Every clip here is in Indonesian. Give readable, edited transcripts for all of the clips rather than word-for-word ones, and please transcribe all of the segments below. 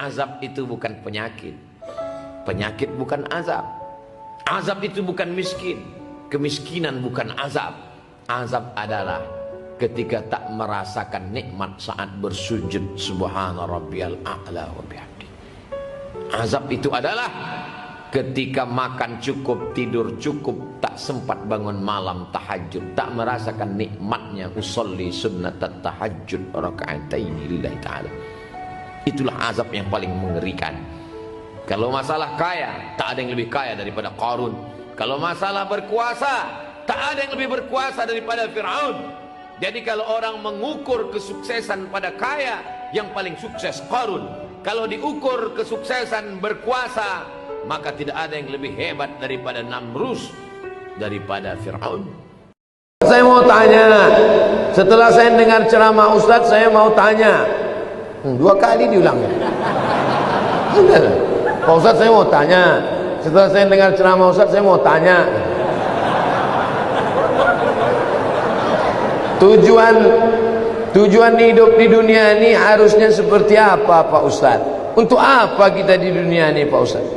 Azab itu bukan penyakit. Penyakit bukan azab. Azab itu bukan miskin. Kemiskinan bukan azab. Azab adalah ketika tak merasakan nikmat saat bersujud subhana rabbiyal a'la wa bihamdi. Azab itu adalah ketika makan cukup, tidur cukup, tak sempat bangun malam tahajud, tak merasakan nikmatnya usolli sunnatat tahajud raka'ataini lillahi ta'ala. Itulah azab yang paling mengerikan. Kalau masalah kaya, tak ada yang lebih kaya daripada Qarun. Kalau masalah berkuasa, tak ada yang lebih berkuasa daripada Fir'aun. Jadi kalau orang mengukur kesuksesan pada kaya, yang paling sukses Qarun. Kalau diukur kesuksesan berkuasa, maka tidak ada yang lebih hebat daripada Namrus, daripada Fir'aun. Saya mau tanya, setelah saya dengar ceramah Ustadz, saya mau tanya. 2 kali diulangnya. Pak Ustadz, saya mau tanya. Setelah saya dengar ceramah Ustadz, saya mau tanya. Tujuan hidup di dunia ini harusnya seperti apa Pak Ustadz? Untuk apa kita di dunia ini Pak Ustadz?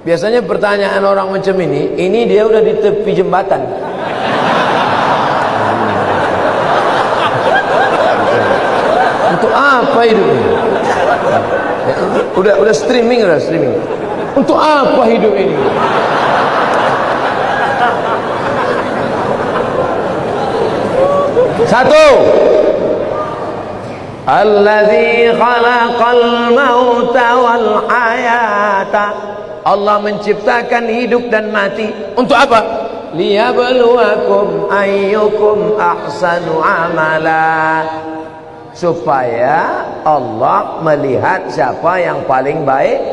Biasanya pertanyaan orang macam ini dia udah di tepi jembatan. Untuk apa hidup ini? Udah streaming. Untuk apa hidup ini? Satu, Alladzi khalaqal mauta wal hayata. Allah menciptakan hidup dan mati. Untuk apa? Liyabluwakum ayyukum ahsanu amala. Supaya Allah melihat siapa yang paling baik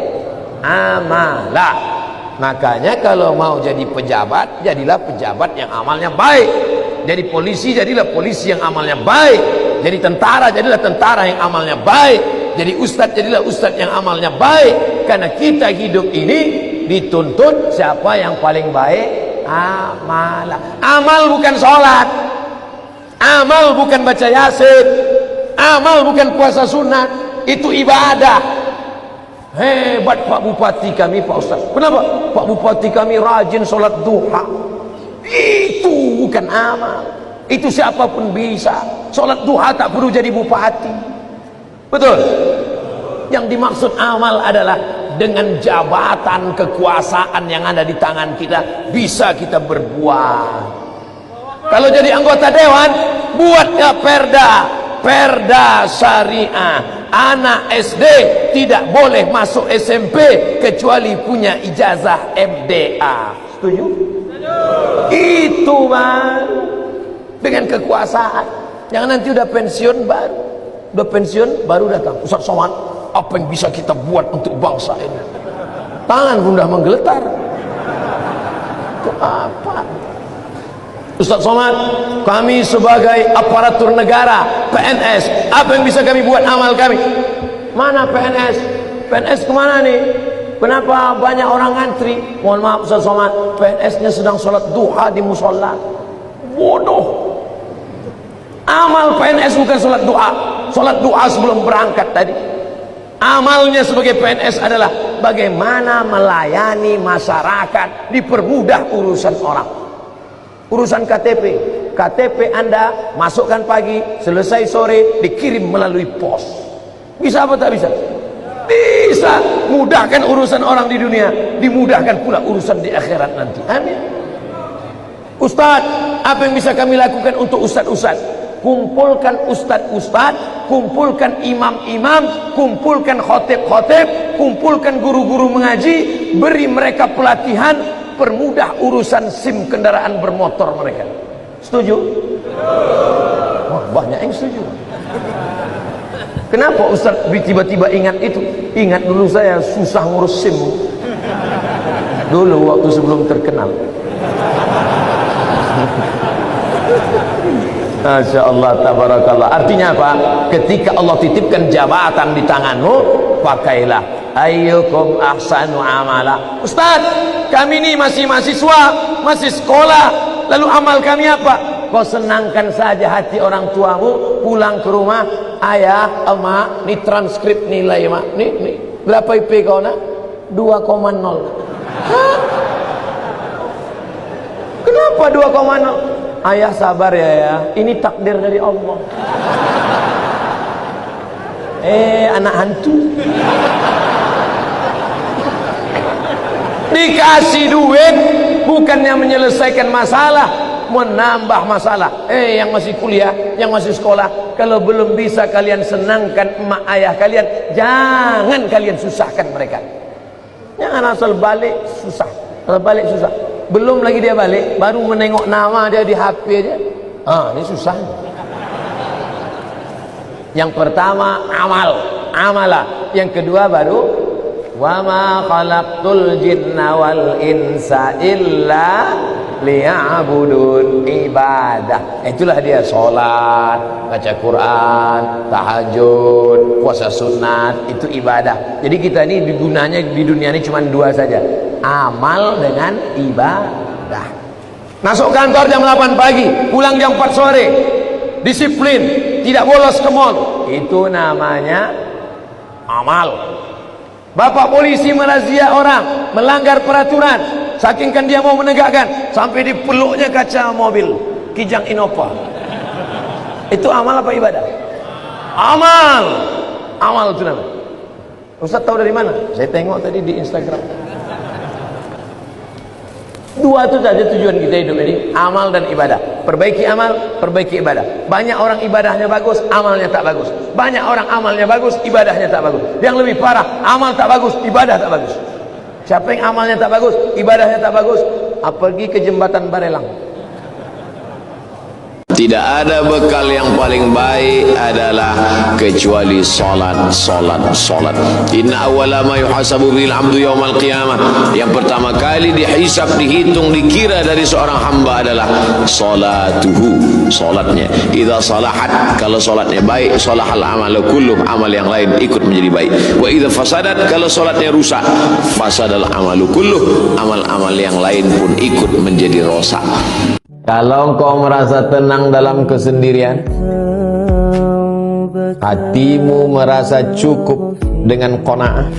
amala. Makanya kalau mau jadi pejabat, jadilah pejabat yang amalnya baik. Jadi polisi, jadilah polisi yang amalnya baik. Jadi tentara, jadilah tentara yang amalnya baik. Jadi ustadz, jadilah ustadz yang amalnya baik. Karena kita hidup ini dituntut siapa yang paling baik amala. Amal bukan sholat, amal bukan baca yasin, amal bukan puasa sunat. Itu ibadah. Hebat Pak Bupati kami Pak Ustaz. Kenapa? Pak Bupati kami rajin sholat duha. Itu bukan amal. Itu siapapun bisa. Sholat duha tak perlu jadi bupati. Betul? Yang dimaksud amal adalah dengan jabatan kekuasaan yang ada di tangan kita, bisa kita berbuat. Kalau jadi anggota dewan, buatnya perda syariah. Anak SD tidak boleh masuk SMP kecuali punya ijazah MDA. Setuju? Itu Bang. Dengan kekuasaan. Jangan nanti udah pensiun baru datang. Ustaz Somad, apa yang bisa kita buat untuk bangsa ini? Tangan pun dah menggeletar. Itu apa? Ustaz Somad, kami sebagai aparatur negara, PNS, apa yang bisa kami buat amal kami? Mana PNS? PNS kemana nih? Kenapa banyak orang ngantri? Mohon maaf Ustaz Somad, PNS-nya sedang sholat duha di musola. Bodoh. Amal PNS bukan sholat duha. Sholat duha sebelum berangkat tadi. Amalnya sebagai PNS adalah bagaimana melayani masyarakat, dipermudah urusan orang. Urusan KTP Anda masukkan pagi, selesai sore, dikirim melalui pos. Bisa apa tak bisa? Bisa. Mudahkan urusan orang di dunia, dimudahkan pula urusan di akhirat nanti. Amin. Ustaz, apa yang bisa kami lakukan untuk ustaz-ustaz? Kumpulkan ustaz-ustaz, kumpulkan imam-imam, kumpulkan khotib-khotib, kumpulkan guru-guru mengaji, beri mereka pelatihan, permudah urusan SIM kendaraan bermotor mereka. Setuju? Wah, banyak yang setuju. Kenapa Ustaz tiba-tiba ingat itu? Ingat dulu saya susah ngurus SIM dulu waktu sebelum terkenal. Masya Allah, tabarakallah. Artinya apa? Ketika Allah titipkan jabatan di tanganmu, pakailah. Ayyukum ahsanu amala. Ustaz, kami ini masih mahasiswa, masih sekolah, lalu amal kami apa? Kau senangkan saja hati orang tuamu, pulang ke rumah, ayah, emak, ini transkrip nilai mak, nih Berapa IP kau nak? 2,0. Hah? Kenapa 2,0? Ayah sabar ya, ini takdir dari Allah. Anak hantu. Dikasih duit bukannya menyelesaikan masalah, menambah masalah. Yang masih kuliah, yang masih sekolah, kalau belum bisa kalian senangkan emak ayah kalian, jangan kalian susahkan mereka. Jangan asal balik susah. Asal balik susah. Belum lagi dia balik, baru menengok nama dia di HP aja. Ini susah. Yang pertama amalah. Yang kedua baru wa ma khalaqtul jinna wal insa illa liya'budun, ibadah. Itulah dia sholat, baca Quran, tahajud, puasa sunat, itu ibadah. Jadi kita ini gunanya di dunia ini cuma dua saja, amal dengan ibadah. Masuk kantor jam 8 pagi, pulang jam 4 sore, disiplin, tidak bolos ke mall, itu namanya amal. Bapak polisi merazia orang melanggar peraturan, saking kan dia mau menegakkan, sampai dipeluknya kaca mobil Kijang Innova. Itu amal apa ibadah? Amal itu namanya. Ustaz tahu dari mana? Saya tengok tadi di Instagram. Dua itu saja tujuan kita hidup ini, amal dan ibadah. Perbaiki amal, perbaiki ibadah. Banyak orang ibadahnya bagus, amalnya tak bagus. Banyak orang amalnya bagus, ibadahnya tak bagus. Yang lebih parah, amal tak bagus, ibadah tak bagus. Siapa yang amalnya tak bagus, ibadahnya tak bagus, pergi ke jembatan Barelang. Tidak ada bekal yang paling baik adalah kecuali salat. Inna awwala ma yuhasabu bil 'abdu yaumal qiyamah. Yang pertama kali dihisab, dihitung, dikira dari seorang hamba adalah salatuhu, salatnya. Idza salahat, kalau salatnya baik, salahal amalu kulluh, amal yang lain ikut menjadi baik. Wa idza fasadat, kalau salatnya rusak, fasadal amalu kulluh, amal-amal yang lain pun ikut menjadi rosak. Kalau engkau merasa tenang dalam kesendirian, hatimu merasa cukup dengan qanaah,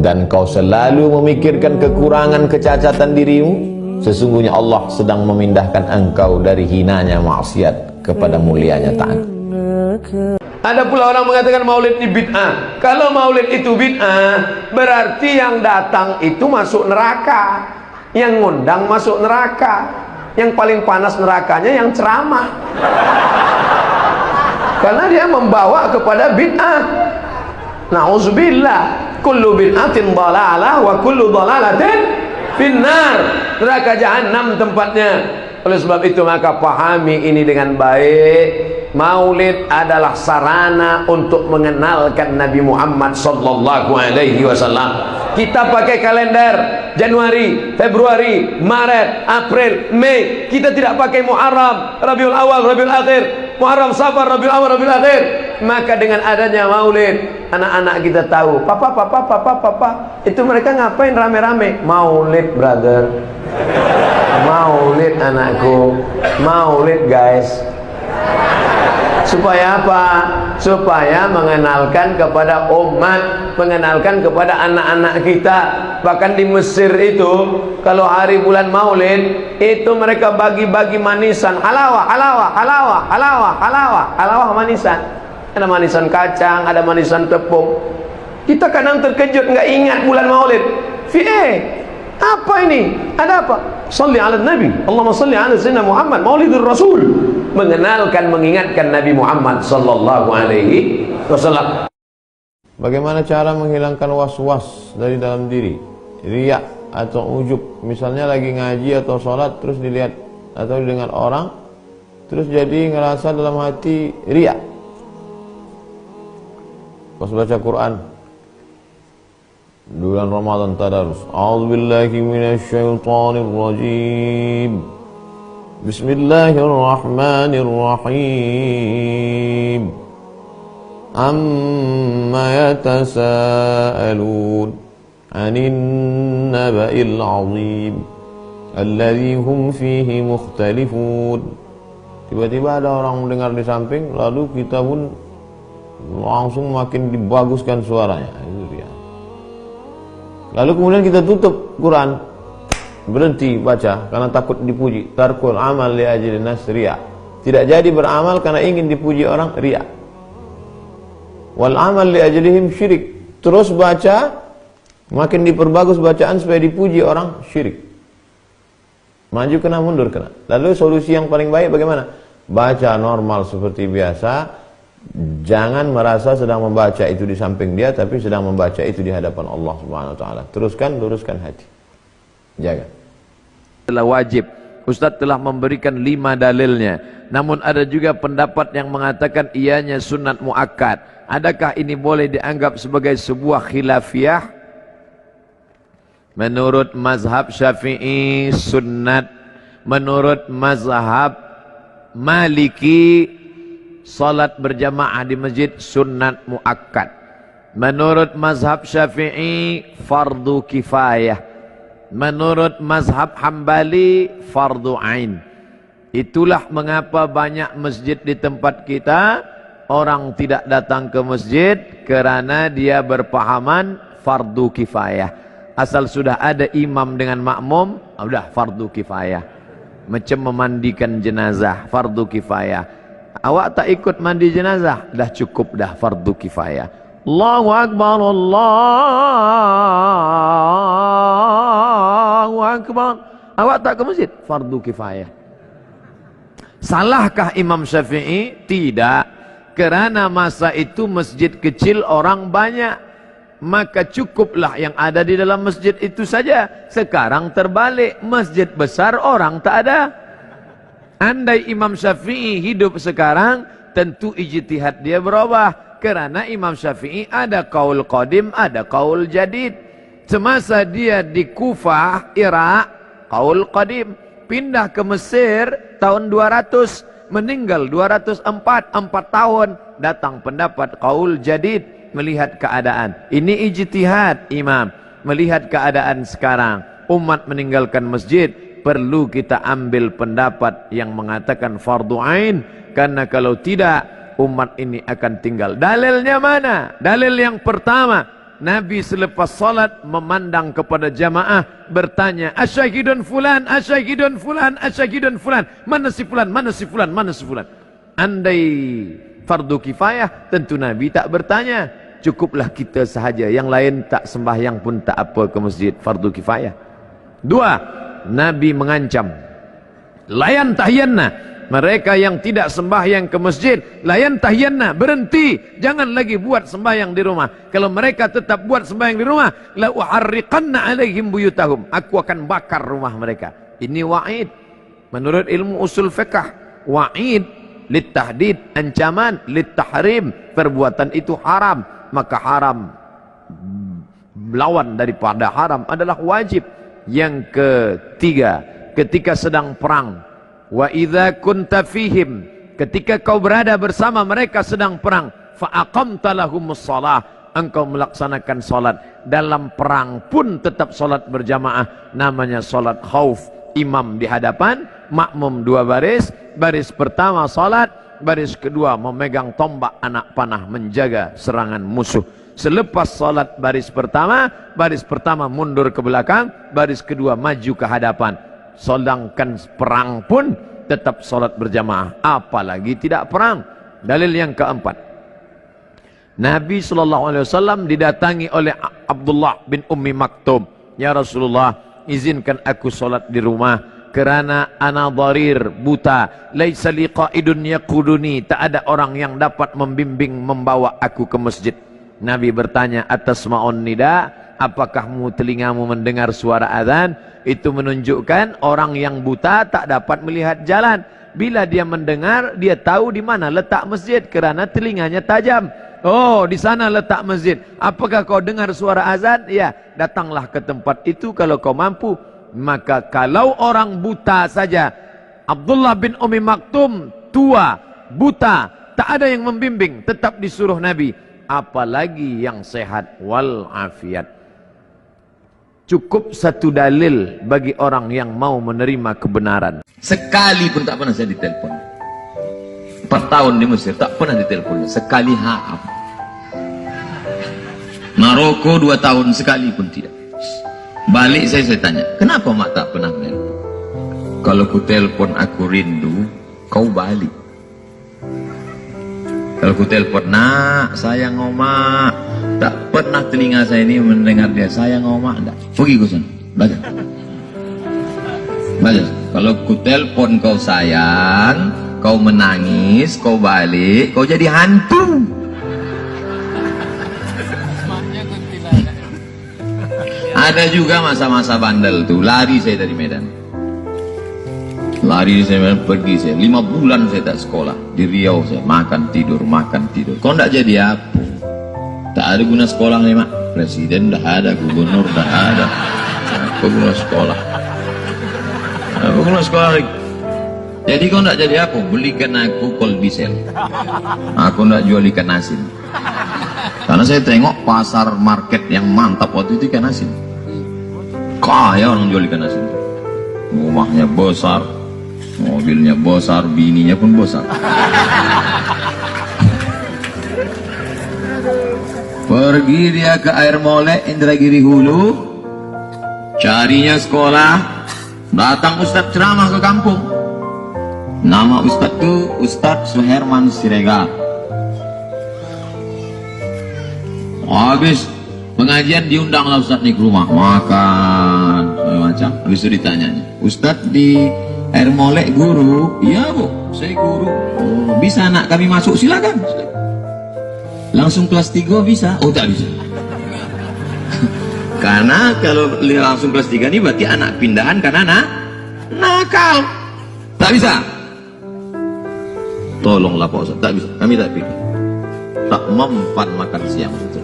dan kau selalu memikirkan kekurangan kecacatan dirimu, sesungguhnya Allah sedang memindahkan engkau dari hinanya maksiat kepada mulianya taat. Ada pula orang mengatakan maulid ini bid'ah. Kalau maulid itu bid'ah, berarti yang datang itu masuk neraka, yang ngundang masuk neraka. Yang paling panas nerakanya yang ceramah, karena dia membawa kepada bid'ah. Na'udzubillah, kullu bid'atin dhalalah wa kullu dhalalatin finnar. Neraka jahanam tempatnya. Oleh sebab itu maka pahami ini dengan baik. Maulid adalah sarana untuk mengenalkan Nabi Muhammad sallallahu alaihi wasallam. Kita pakai kalender Januari, Februari, Maret, April, Mei. Kita tidak pakai Muharram, Rabiul Awal, Rabiul Akhir, Muharram, Safar, Rabiul Awal, Rabiul Akhir. Maka dengan adanya maulid, anak-anak kita tahu, papa, itu mereka ngapain rame-rame? Maulid, brother. Maulid anakku. Maulid guys. Supaya apa? Supaya mengenalkan kepada umat, mengenalkan kepada anak-anak kita. Bahkan di Mesir itu, kalau hari bulan Maulid, itu mereka bagi-bagi manisan, halawah manisan. Ada manisan kacang, ada manisan tepung. Kita kadang terkejut, nggak ingat bulan Maulid. Apa ini? Ada apa? Salli ala Nabi, Allahumma salli ala Sayyidina Muhammad, Maulidur Rasul. Mengenalkan, mengingatkan Nabi Muhammad sallallahu alaihi wasallam. Bagaimana cara menghilangkan was-was dari dalam diri, riya atau ujub? Misalnya lagi ngaji atau sholat terus dilihat atau didengar orang, terus jadi ngerasa dalam hati riya. Pas baca Quran bulan Ramadan tadarus, a'udzubillahi minasyaitonir rajim. Bismillahirrahmanirrahim. Amma yatasaalun 'anil naba'il 'azim alladzi hum fihi mukhtalifun. Tiba-tiba ada orang mendengar di samping, lalu kita pun langsung makin dibaguskan suaranya. Itu dia. Lalu kemudian kita tutup Quran, berhenti baca karena takut dipuji. Tarkul amal li ajli nas riya. Tidak jadi beramal karena ingin dipuji orang, riya. Wal amal li ajlihim syirik. Terus baca, makin diperbagus bacaan supaya dipuji orang, syirik. Maju kena, mundur kena. Lalu solusi yang paling baik bagaimana? Baca normal seperti biasa. Jangan merasa sedang membaca itu di samping dia, tapi sedang membaca itu di hadapan Allah Subhanahu wa taala. Teruskan, luruskan hati. Jaga. Telah wajib. Ustaz telah memberikan 5 dalilnya. Namun ada juga pendapat yang mengatakan ianya sunat muakkad. Adakah ini boleh dianggap sebagai sebuah khilafiyah? Menurut mazhab Syafi'i sunnat. Menurut mazhab Maliki salat berjamaah di masjid sunnat muakkad. Menurut mazhab Syafi'i fardu kifayah. Menurut mazhab Hambali fardu ain. Itulah mengapa banyak masjid di tempat kita orang tidak datang ke masjid kerana dia berpahaman fardu kifayah. Asal sudah ada imam dengan makmum, sudah fardu kifayah. Macam memandikan jenazah, fardu kifayah. Awak tak ikut mandi jenazah, dah cukup dah fardu kifayah. Allahu Akbar, Allahu Akbar. Awak tak ke masjid, fardu kifayah. Salahkah Imam Syafi'i? Tidak. Kerana masa itu masjid kecil orang banyak, maka cukuplah yang ada di dalam masjid itu saja. Sekarang terbalik, masjid besar orang tak ada. Andai Imam Syafi'i hidup sekarang, tentu ijtihad dia berubah. Kerana Imam Syafi'i ada qaul qadim, ada qaul jadid. Semasa dia di Kufah, Irak, qaul qadim. Pindah ke Mesir tahun 200, meninggal 204, 4 tahun. Datang pendapat qaul jadid, melihat keadaan. Ini ijtihad imam, melihat keadaan sekarang. Umat meninggalkan masjid, perlu kita ambil pendapat yang mengatakan fardu ain. Karena kalau tidak, umat ini akan tinggal. Dalilnya mana? Dalil yang pertama, Nabi selepas salat memandang kepada jamaah, bertanya, asyahidun fulan, asyahidun fulan, asyahidun fulan. Mana si fulan, mana si fulan, mana si fulan. Andai fardu kifayah, tentu Nabi tak bertanya. Cukuplah kita sahaja, yang lain tak sembahyang pun tak apa ke masjid, fardu kifayah. 2, Nabi mengancam, layan tahyanna. Mereka yang tidak sembahyang ke masjid, layan tahyanna, berhenti, jangan lagi buat sembahyang di rumah. Kalau mereka tetap buat sembahyang di rumah, la uharriqanna alaihim buyutahum, aku akan bakar rumah mereka. Ini wa'id. Menurut ilmu usul fiqh, wa'id litahdid, ancaman, litahrim, perbuatan itu haram, maka haram lawan daripada haram adalah wajib. Yang ketiga, ketika sedang perang, wa idza kunta fihim, ketika kau berada bersama mereka sedang perang, fa aqamta lahumus shalah, engkau melaksanakan salat. Dalam perang pun tetap salat berjamaah, namanya salat khauf. Imam di hadapan, makmum 2 baris. Baris pertama salat, baris kedua memegang tombak anak panah menjaga serangan musuh. Selepas salat baris pertama mundur ke belakang, baris kedua maju ke hadapan. Sedangkan perang pun tetap salat berjamaah, apalagi tidak perang. Dalil yang keempat, Nabi SAW didatangi oleh Abdullah bin Ummi Maktum. Ya Rasulullah, izinkan aku salat di rumah kerana ana dharir, buta, laisa li qaidun yaquduni, tak ada orang yang dapat membimbing membawa aku ke masjid. Nabi bertanya, atasma'un nida, apakah telingamu mendengar suara azan? Itu menunjukkan orang yang buta tak dapat melihat jalan. Bila dia mendengar, dia tahu di mana letak masjid kerana telinganya tajam. Oh, di sana letak masjid. Apakah kau dengar suara azan? Ya, datanglah ke tempat itu kalau kau mampu. Maka kalau orang buta saja, Abdullah bin Ummi Maktum tua, buta, tak ada yang membimbing, tetap disuruh Nabi. Apalagi yang sehat wal afiat. Cukup satu dalil bagi orang yang mau menerima kebenaran. Sekali pun tak pernah saya ditelepon. 4 tahun di Mesir tak pernah ditelepon. Sekali haaf. Maroko 2 tahun sekali pun tidak. Balik saya tanya, kenapa mak tak pernah menelpon? Kalau ku telpon aku rindu, kau balik. Kalau ku telpon, nak sayang omak, tak pernah telinga saya ini mendengar dia sayang omak, enggak. Pergi ku sana, baca. Baca. Kalau ku telpon kau sayang, kau menangis, kau balik, kau jadi hantu. Ada juga masa-masa bandel tuh, lari saya dari Medan. Lari saya pergi saya 5 bulan saya tak sekolah di Riau, saya makan tidur. Kau ndak jadi apa? Tak ada guna sekolah nih mak. Presiden dah ada, gubernur dah ada. Apa guna sekolah? Apa guna sekolah lagi? Jadi kau ndak jadi apa? Belikan aku kol diesel. Aku ndak jual ikan asin. Karena saya tengok pasar market yang mantap waktu itu ikan asin. Kaya orang jual ikan asin. Rumahnya besar, mobilnya besar, bininya pun besar. Pergi dia ke Air Molek, Indragiri Hulu, carinya sekolah. Datang Ustadz ceramah ke kampung. Nama Ustadz itu Ustadz Suherman Siregar. Habis pengajian diundanglah Ustadz nih ke rumah, makan macam. Habis itu ditanyanya, Ustadz di Air Molek guru? Iya bu, saya guru. Oh, bisa anak kami masuk? Silakan. Langsung kelas 3 bisa? Oh tak bisa. Karena kalau langsung kelas 3 ini berarti anak pindahan karena nakal. Tak bisa. Tolonglah Pak Ustadz, tak bisa. Kami tak pilih. Tak mempan makan siang itu.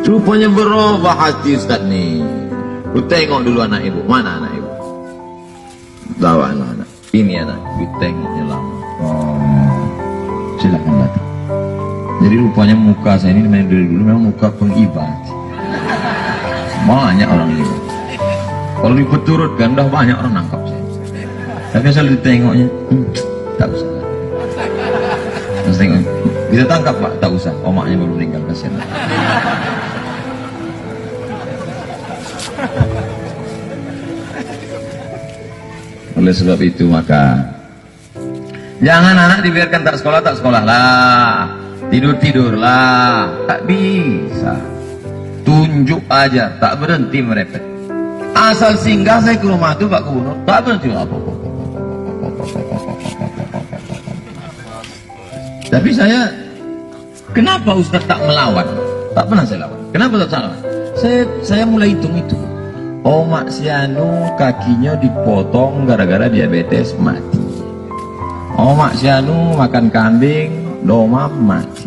Rupanya berubah hati Ustaz nih. Lu tengok dulu anak ibu. Mana anak ibu? Bawa anak-anak. Ini anak. Lu tengoknya lama. Oh, silakan datang. Jadi rupanya muka saya ini dari dulu memang muka pengibat. Banyak orang ini. Kalau dipeturutkan udah banyak orang nangkap saya. Tapi asal ditengoknya, tak usah. Terus tengok, kita tangkap Pak, tak usah. Omaknya baru meninggal, kasihan. Oleh sebab itu maka jangan anak dibiarkan tak sekolah lah, tidur lah, tak bisa. Tunjuk aja, tak berhenti merepet. Asal singgah saya ke rumah itu Pak Gubernur, tak berhenti apa. Tapi saya, kenapa Ustaz tak melawan? Tak pernah saya lawan. Kenapa tak salah? Saya mulai hitung itu. Omak sianu kakinya dipotong gara-gara diabetes mati. Omak sianu makan kambing, domam mati.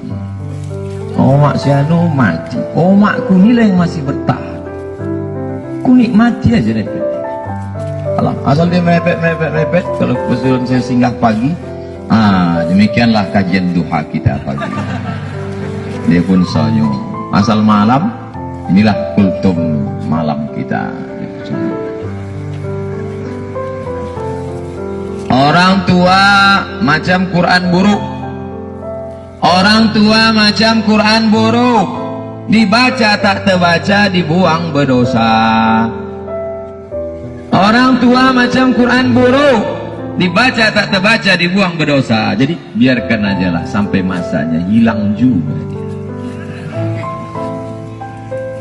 Omak sianu mati. Omakku inilah yang masih bertahan. Ku nikmati aja repet. Alah, asal dia merepet. Kalau kebetulan saya singgah pagi, demikianlah kajian duha kita pagi. Dia pun senyum. Asal malam, inilah kultum malam kita. Orang tua macam Quran buruk. Orang tua macam Quran buruk. Dibaca tak terbaca, dibuang berdosa. Orang tua macam Quran buruk. Dibaca tak terbaca, dibuang berdosa. Jadi biarkan aja lah sampai masanya hilang juga dia.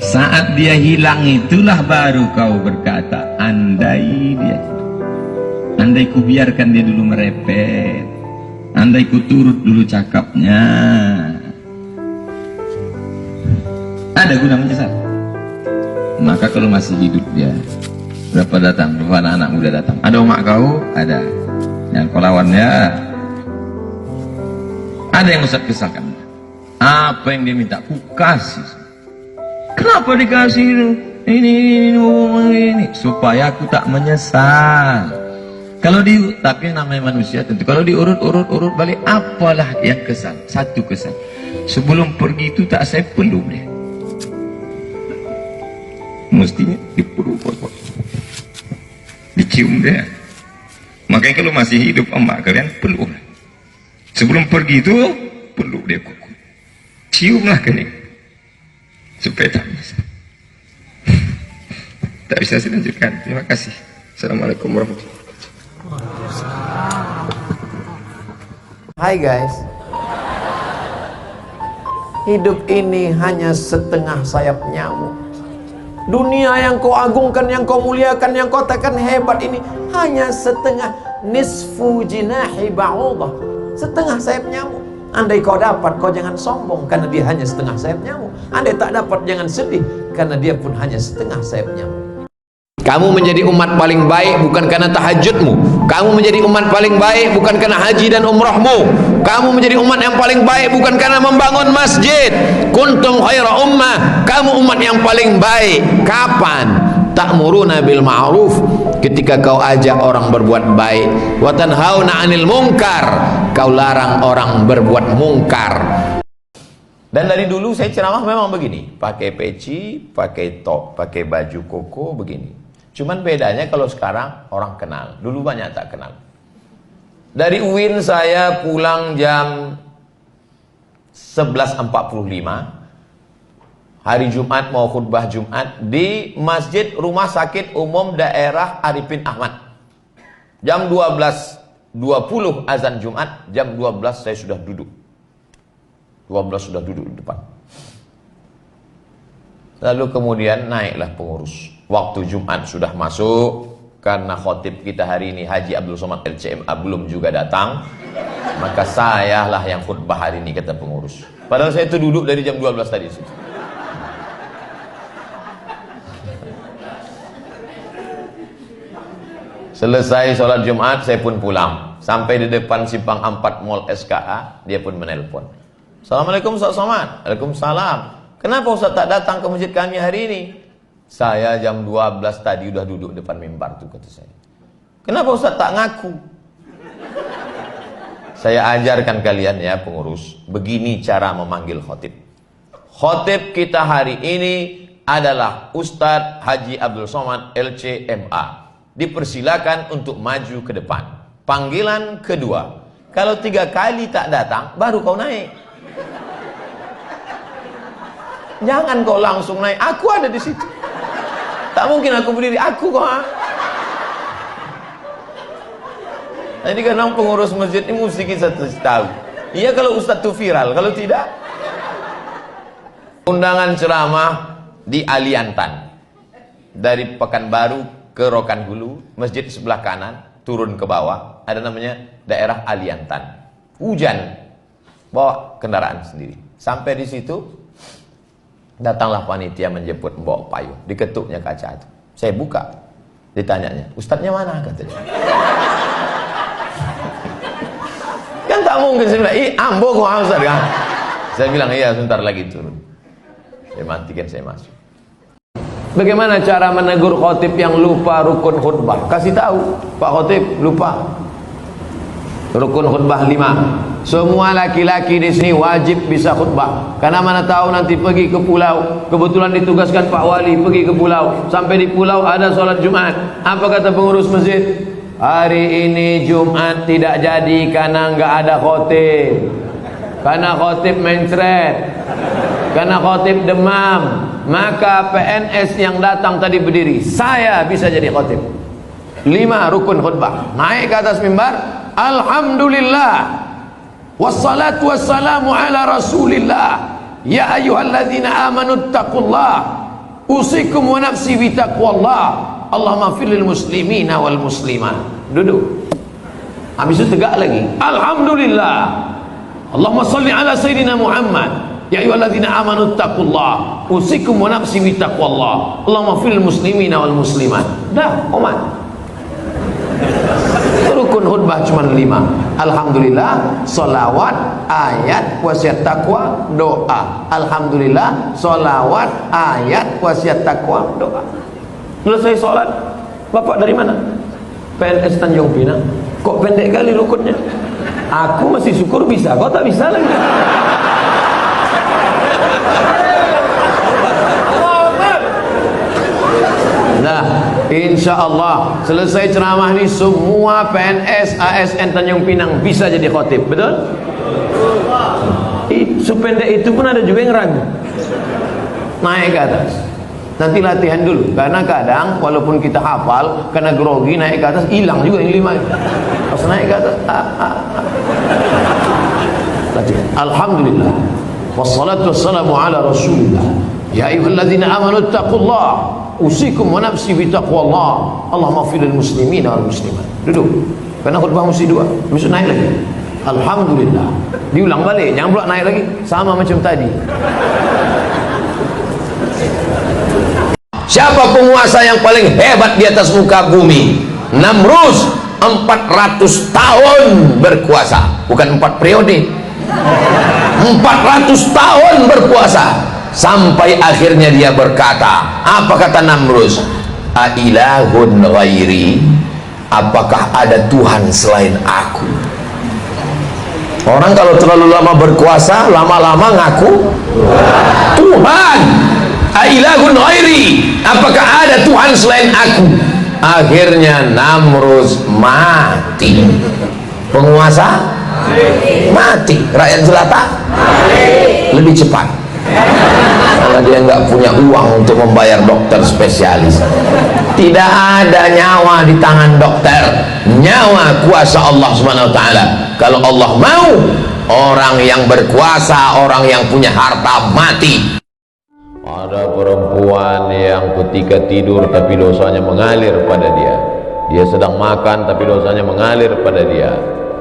Saat dia hilang itulah baru kau berkata, andai dia, andai ku biarkan dia dulu merepet, andai ku turut dulu cakapnya, ada guna menyesal. Maka kalau masih hidup dia, berapa datang, berapa anak-anak muda datang, ada omak kau, ada yang kau lawannya, ada yang Ustaz kesalkan. Apa yang dia minta, ku kasih. Kenapa dikasih ini supaya aku tak menyesal. Kalau tapi namanya manusia tentu kalau diurut balik, apalah yang kesal, satu kesal. Sebelum pergi itu tak saya peluk dia. Mestinya dipeluk, dicium dia. Makanya kalau masih hidup emak kalian peluk. Sebelum pergi itu peluk dia kuku. ciumlah kening supaya tak bisa. Tak bisa saya lanjutkan. Terima kasih. Assalamualaikum warahmatullahi wabarakatuh. Hai guys, hidup ini hanya setengah sayap nyamuk. Dunia yang kau agungkan, yang kau muliakan, yang kau katakan hebat ini hanya setengah, nisfu jinahi ba'udah, setengah sayap nyamuk. Andai kau dapat, kau jangan sombong karena dia hanya setengah sayap nyamuk. Andai tak dapat, jangan sedih karena dia pun hanya setengah sayap nyamuk. Kamu menjadi umat paling baik bukan karena tahajudmu. Kamu menjadi umat paling baik bukan karena haji dan umrahmu. Kamu menjadi umat yang paling baik bukan karena membangun masjid. Kuntum khaira ummah. Kamu umat yang paling baik. Kapan? Ta'muruna bil ma'ruf, ketika kau ajak orang berbuat baik. Wa tanhauna 'anil munkar, kau larang orang berbuat mungkar. Dan dari dulu saya ceramah memang begini, pakai peci, pakai top, pakai baju koko begini. Cuman bedanya kalau sekarang orang kenal, dulu banyak tak kenal. Dari UIN saya pulang jam 11.45, hari Jumat mau khutbah Jumat di Masjid Rumah Sakit Umum Daerah Arifin Ahmad. Jam 12.20 azan Jumat, jam 12 saya sudah duduk. 12 sudah duduk di depan. Lalu kemudian naiklah pengurus. Waktu Jumat sudah masuk, karena khotib kita hari ini Haji Abdul Somad LCMA belum juga datang, maka sayalah yang khutbah hari ini, kata pengurus. Padahal saya itu duduk dari jam 12 tadi. Selesai sholat Jumat, saya pun pulang. Sampai di depan Simpang 4 Mall SKA, dia pun menelpon. Assalamualaikum Ustaz Somad. Waalaikumsalam. Kenapa Ustaz tak datang ke masjid kami hari ini? Saya jam 12 tadi udah duduk depan mimbar tuh, kata saya. Kenapa Ustaz tak ngaku? Saya ajarkan kalian ya pengurus, begini cara memanggil khotib. Khotib kita hari ini adalah Ustadz Haji Abdul Somad LCMA. Dipersilakan untuk maju ke depan. Panggilan kedua, kalau 3 kali tak datang, baru kau naik. Jangan kau langsung naik. Aku ada di situ. Tak mungkin aku berdiri. Aku kok. Jadi kadang pengurus masjid ini mesti kita tahu. Iya kalau ustaz itu viral. Kalau tidak, undangan ceramah di Aliantan. Dari Pekanbaru ke Rokanhulu, masjid sebelah kanan, turun ke bawah, ada namanya daerah Aliantan. Hujan, bawa kendaraan sendiri. Sampai di situ, datanglah panitia menjemput, membawa payung, diketuknya kaca itu. Saya buka, ditanyanya, ustadznya mana, katanya. Kan tak mungkin, saya bilang, ambo kok ustadz kan. Saya bilang, iya sebentar lagi turun. Saya matikan, saya masuk. Bagaimana cara menegur khotib yang lupa rukun khutbah? Kasih tahu, Pak Khotib lupa rukun khutbah 5. Semua laki-laki di sini wajib bisa khutbah. Karena mana tahu nanti pergi ke pulau, kebetulan ditugaskan Pak Wali pergi ke pulau. Sampai di pulau ada sholat Jumat. Apa kata pengurus masjid? Hari ini Jumat tidak jadi karena nggak ada khotib. Karena khotib mencret. Karena khotib demam. Maka PNS yang datang tadi berdiri, saya bisa jadi khotib. 5 rukun khutbah. Naik ke atas mimbar, alhamdulillah wassalatu wassalamu ala rasulillah, ya ayyuhalladzina amanu taqullah, usikum wa nafsi bitaqwallah, Allahumma fir lil muslimina wal muslimat. Duduk. Habis itu tegak lagi, alhamdulillah, Allahumma salli ala sayyidina Muhammad, ya ayyuhalladzina amanu taqullah, usikum wa nafsi bitaqwallah, Allahumma fir lil muslimina wal muslimat. Dah, omat. Rukun khutbah cuma 5. Alhamdulillah, salawat, ayat, wasiat takwa, doa. Alhamdulillah, salawat, ayat, wasiat takwa, doa. Selesai sholat, Bapak dari mana? PNS Tanjung Pinang. Kok pendek kali rukunnya? Aku masih syukur bisa, kau tak bisa lagi. Nah, insya Allah selesai ceramah ini semua PNS ASN Tanjung Pinang bisa jadi khotib, betul? Itu sependek itu pun ada juga yang ragu. Naik ke atas. Nanti latihan dulu, karena kadang walaupun kita hafal, karena grogi naik ke atas hilang juga yang 5. Pas naik ke atas, latihan. Alhamdulillah. Wassalatu wassalamu ala Rasulillah. Ya ayyuhalladzina amanu taqullah. Usikum wa nafsi bi taqwallah. Allahumma fil muslimin wal muslimat. Duduk. Karena khutbah mesti 2. Besok naik lagi. Alhamdulillah. Diulang balik, jangan pula naik lagi sama macam tadi. Siapa penguasa yang paling hebat di atas muka bumi? Namrus. 400 tahun berkuasa, bukan 4 periode. 400 tahun berkuasa, sampai akhirnya dia berkata, apa kata Namrus? Ailahun ghairi, apakah ada Tuhan selain aku? Orang kalau terlalu lama berkuasa, lama-lama ngaku Tuhan. Ailahun ghairi, apakah ada Tuhan selain aku? Akhirnya Namrus mati. Penguasa mati, rakyat jelata lebih cepat, karena dia nggak punya uang untuk membayar dokter spesialis. Tidak ada nyawa di tangan dokter, nyawa kuasa Allah Subhanahu wa taala. Kalau Allah mau, orang yang berkuasa, orang yang punya harta mati. Ada perempuan yang ketika tidur tapi dosanya mengalir pada dia. Dia sedang makan tapi dosanya mengalir pada dia.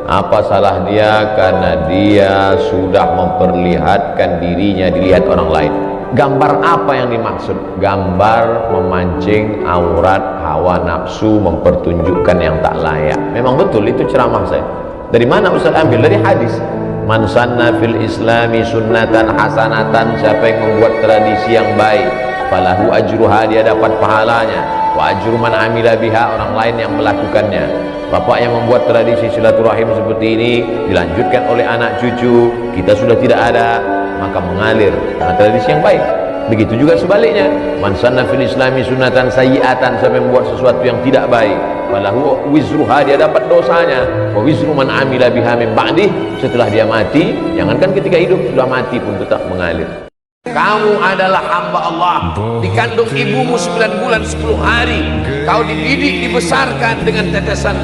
Apa salah dia? Karena dia sudah memperlihatkan dirinya dilihat orang lain. Gambar apa yang dimaksud? Gambar memancing aurat, hawa nafsu, mempertunjukkan yang tak layak. Memang betul, itu ceramah saya. Dari mana Ustaz ambil? Dari hadis. Man sanna fil islami sunnatan hasanatan, siapa yang membuat tradisi yang baik, falahu ajruha, dia dapat pahalanya, wa ajru man amila biha, orang lain yang melakukannya. Bapak yang membuat tradisi silaturahim seperti ini dilanjutkan oleh anak cucu, kita sudah tidak ada, maka mengalir karena tradisi yang baik. Begitu juga sebaliknya, man sanna fil islami sunnatan sayyi'atan, siapa yang membuat sesuatu yang tidak baik, falahu wizruha, dia dapat dosanya, wa wizru man amila biha min ba'dih, setelah dia mati, jangankan ketika hidup, sudah mati pun tetap mengalir. Kamu adalah hamba Allah, dikandung ibumu 9 bulan 10 hari, kau dididik, dibesarkan dengan tetesan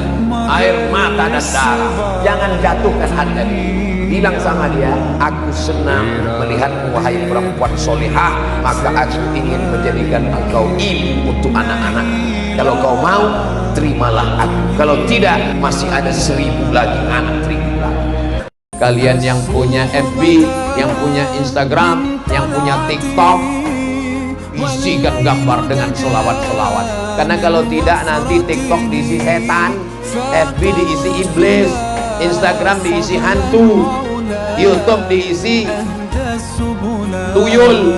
air mata dan darah. Jangan jatuhkan hati. Bilang sama dia, aku senang melihatmu wahai perempuan solihah, maka aku ingin menjadikan engkau ibu untuk anak-anak. Kalau kau mau, terimalah aku. Kalau tidak, masih ada 1000 lagi anak, 1000 lagi. Kalian yang punya FB, yang punya Instagram, yang punya TikTok, isikan gambar dengan selawat-selawat. Karena kalau tidak, nanti TikTok diisi setan, FB diisi iblis, Instagram diisi hantu, YouTube diisi tuyul,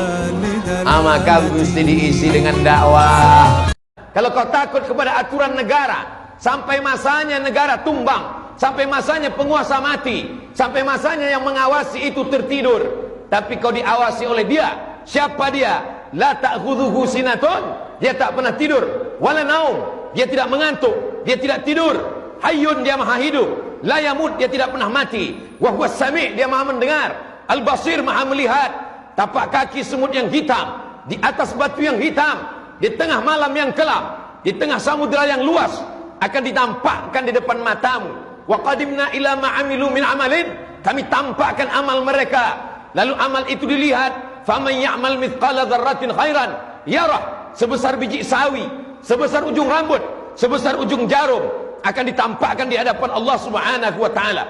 maka mesti diisi dengan dakwah. Kalau kau takut kepada aturan negara, sampai masanya negara tumbang, sampai masanya penguasa mati, sampai masanya yang mengawasi itu tertidur, tapi kau diawasi oleh dia. Siapa dia? La ta'khudhuhu sinatun, dia tak pernah tidur, wala naum, dia tidak mengantuk, dia tidak tidur. Hayyun, dia maha hidup. La yamut, dia tidak pernah mati. Wa huwas sami', dia maha mendengar. Al basir, maha melihat. Tapak kaki semut yang hitam, di atas batu yang hitam, di tengah malam yang kelam, di tengah samudera yang luas, akan ditampakkan di depan matamu. Wa qadimna ila ma amilu min amalin, kami tampakkan amal mereka, lalu amal itu dilihat. Faman ya'mal mithqala dzarratin khairan yarah, sebesar biji sawi, sebesar ujung rambut, sebesar ujung jarum, akan ditampakkan di hadapan Allah Subhanahu wa taala.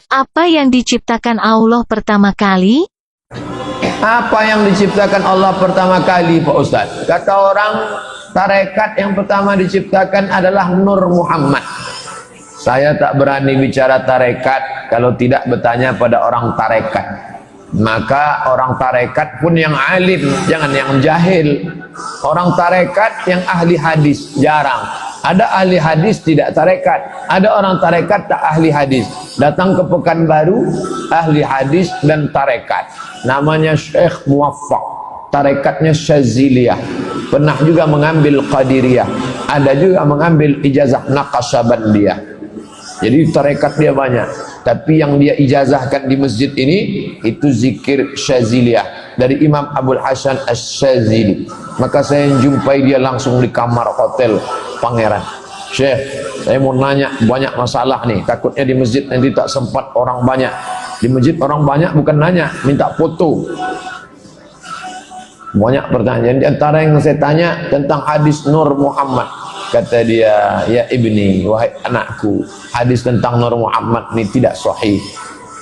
Apa yang diciptakan Allah pertama kali? Apa yang diciptakan Allah pertama kali, Pak Ustaz? Kata orang, tarekat yang pertama diciptakan adalah Nur Muhammad. Saya tak berani bicara tarekat kalau tidak bertanya pada orang tarekat. Maka orang tarekat pun yang alim, jangan yang jahil. Orang tarekat yang ahli hadis jarang. Ada ahli hadis tidak tarekat, ada orang tarekat tak ahli hadis. Datang ke Pekanbaru, ahli hadis dan tarekat, namanya Syekh Muwaffaq, tarekatnya Syaziliyah, pernah juga mengambil Qadiriyah, ada juga mengambil ijazah Naqasabandiyah. Jadi tarekat dia banyak. tapi yang dia ijazahkan di masjid ini itu zikir Syaziliyah dari Imam Abdul Hasan Asy-Syazili. Maka saya jumpai dia langsung di kamar hotel Pangeran. Syekh, saya mau nanya banyak masalah nih, takutnya di masjid nanti tak sempat orang banyak. Di masjid orang banyak bukan nanya, minta foto. Banyak pertanyaan, di antara yang saya tanya tentang hadis Nur Muhammad. Kata dia, ya ibni, wahai anakku, hadis tentang Nur Muhammad ini tidak sahih.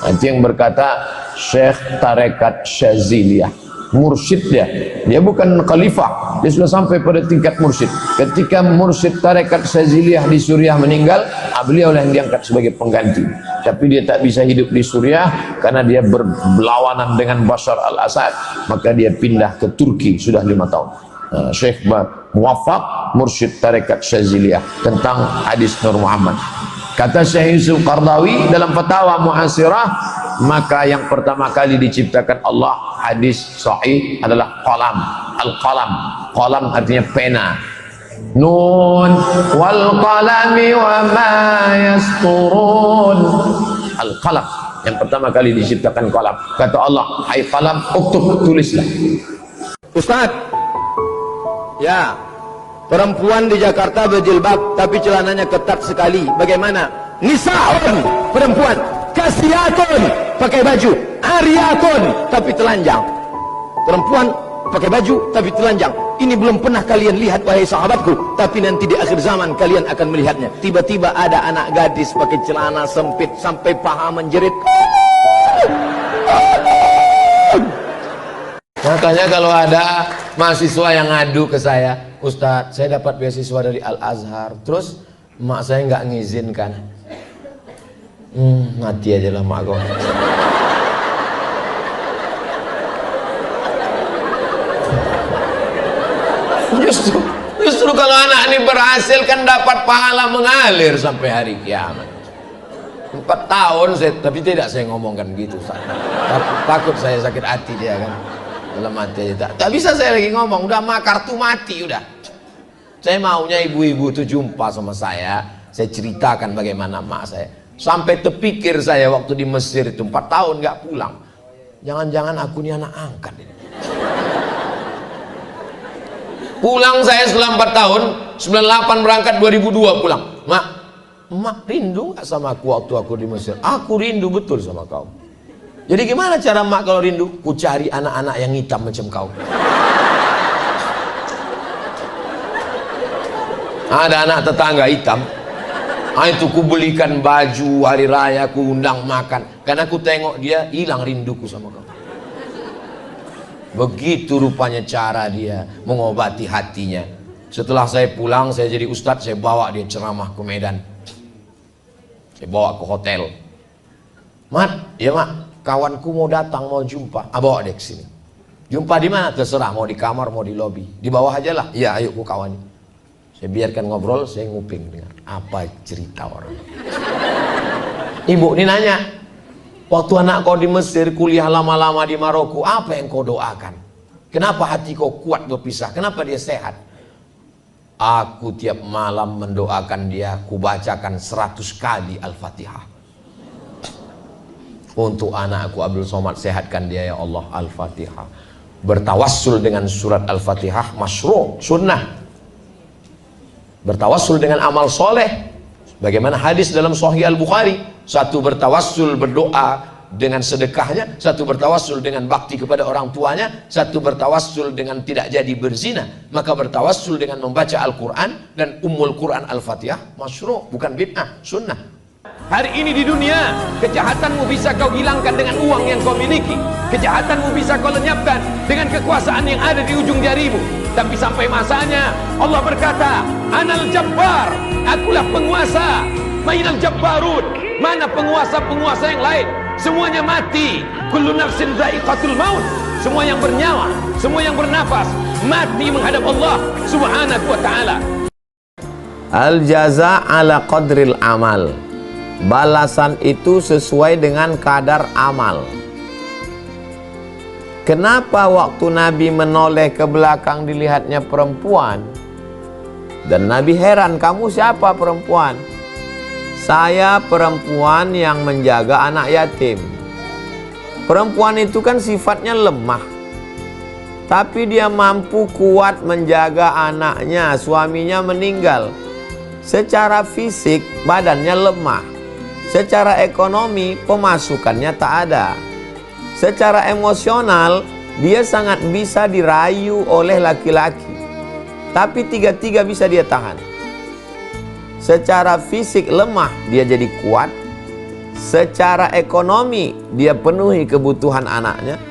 Nanti yang berkata Syekh Tarekat Syaziliyah, mursyid dia bukan khalifah, dia sudah sampai pada tingkat mursyid. Ketika mursyid Tarekat Syaziliyah di Suriah meninggal, beliau yang diangkat sebagai pengganti. Tapi dia tak bisa hidup di Suriah karena dia berlawanan dengan Bashar al-Assad, maka dia pindah ke Turki sudah 5 tahun. Syekh Muwaffaq, mursyid Tarekat Syaziliyah, tentang hadis Nur Muhammad. Kata Syekh Yusuf Qardawi dalam Fatwa Muhasirah, maka yang pertama kali diciptakan Allah hadis sahih adalah qalam. Al-qalam, qalam artinya pena. Nun wal qalami wa ma yasturun. Al-qalam, yang pertama kali diciptakan qalam. Kata Allah, hai qalam, uktub, tulislah. Ustaz, ya, perempuan di Jakarta berjilbab tapi celananya ketat sekali. Bagaimana? Nisa'un, perempuan. Kasiyatun, pakai baju. Ariyatun, tapi telanjang. Perempuan pakai baju tapi telanjang. Ini belum pernah kalian lihat wahai sahabatku, tapi nanti di akhir zaman kalian akan melihatnya. Tiba-tiba ada anak gadis pakai celana sempit sampai paha menjerit. Makanya kalau ada mahasiswa yang ngadu ke saya, Ustadz, saya dapat beasiswa dari Al-Azhar, terus emak saya nggak ngizinkan. Mati aja lah mak kau. Justru kalau anak ini berhasil kan dapat pahala mengalir sampai hari kiamat. 4 tahun saya, tapi tidak saya ngomongkan gitu. Takut saya sakit hati dia kan. Dalam hati aja tak bisa saya lagi ngomong, udah mak kartu mati udah. Saya maunya ibu-ibu itu jumpa sama saya ceritakan bagaimana mak saya. Sampai terpikir saya waktu di Mesir itu 4 tahun nggak pulang. Jangan-jangan aku ini anak angkat ini. Pulang saya setelah 4 tahun, 98 berangkat 2002 pulang. Mak rindu gak sama aku waktu aku di Mesir? Aku rindu betul sama kau. Jadi gimana cara mak kalau rindu? Ku cari anak-anak yang hitam macam kau. Ada anak tetangga hitam. Itu ku belikan baju hari raya, ku undang makan. Karena ku tengok dia hilang rinduku sama kau. Begitu rupanya cara dia mengobati hatinya. Setelah saya pulang, saya jadi ustadz, saya bawa dia ceramah ke Medan. Saya bawa ke hotel. Mat, ya mak, kawanku mau datang, mau jumpa. Bawa dia ke sini. Jumpa di mana? Terserah, mau di kamar, mau di lobi. Di bawah aja lah. Iya, ayo ku kawani. Saya biarkan ngobrol, saya nguping dengar apa cerita orang. Ibu ini nanya, waktu anak kau di Mesir, kuliah lama-lama di Maroko, apa yang kau doakan? Kenapa hati kau kuat berpisah? Kenapa dia sehat? Aku tiap malam mendoakan dia, kubacakan 100 kali Al-Fatihah. Untuk anakku Abdul Somad, sehatkan dia ya Allah. Al-Fatihah. Bertawassul dengan surat Al-Fatihah, masyru', sunnah. Bertawassul dengan amal soleh. Bagaimana hadis dalam Sahih Al-Bukhari, satu bertawassul berdoa dengan sedekahnya, satu bertawassul dengan bakti kepada orang tuanya, satu bertawassul dengan tidak jadi berzina. Maka bertawassul dengan membaca Al-Quran dan Ummul Quran Al-Fatihah masyru', bukan bid'ah, sunnah. Hari ini di dunia, kejahatanmu bisa kau hilangkan dengan uang yang kau miliki. Kejahatanmu bisa kau lenyapkan dengan kekuasaan yang ada di ujung jarimu. Tapi sampai masanya Allah berkata, Anal Jabbar, akulah penguasa. Mainal Jabbarun, mana penguasa-penguasa yang lain? Semuanya mati. Kullu nafsin dha'iqatul maut. Semua yang bernyawa, semua yang bernafas mati menghadap Allah Subhanahu wa ta'ala. Al jaza ala qadril amal. Balasan itu sesuai dengan kadar amal. Kenapa waktu Nabi menoleh ke belakang dilihatnya perempuan? Dan Nabi heran, kamu siapa perempuan? Saya perempuan yang menjaga anak yatim. Perempuan itu kan sifatnya lemah, tapi dia mampu kuat menjaga anaknya. Suaminya meninggal. Secara fisik badannya lemah. Secara ekonomi pemasukannya tak ada. Secara emosional dia sangat bisa dirayu oleh laki-laki, tapi tiga-tiga bisa dia tahan. Secara fisik lemah, dia jadi kuat. Secara ekonomi, dia penuhi kebutuhan anaknya.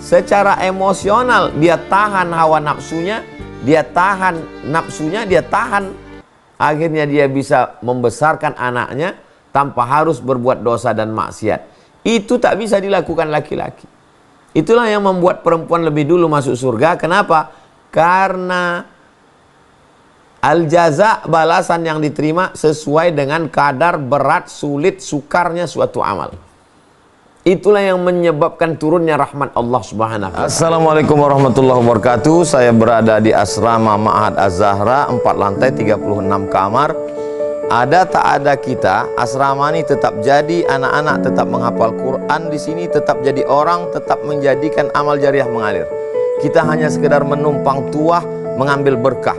Secara emosional, dia tahan hawa nafsunya. Dia tahan nafsunya, dia tahan. Akhirnya dia bisa membesarkan anaknya tanpa harus berbuat dosa dan maksiat. Itu tak bisa dilakukan laki-laki. Itulah yang membuat perempuan lebih dulu masuk surga. Kenapa? Karena al-jaza, balasan yang diterima sesuai dengan kadar berat, sulit, sukarnya suatu amal. Itulah yang menyebabkan turunnya rahmat Allah Subhanahu wa ta'ala. Assalamualaikum warahmatullahi wabarakatuh. Saya berada di asrama Ma'had Az-Zahra, 4 lantai 36 kamar. Ada tak ada kita, asrama ini tetap jadi, anak-anak tetap menghafal Quran di sini, tetap jadi orang, tetap menjadikan amal jariah mengalir. Kita hanya sekedar menumpang tuah, mengambil berkah.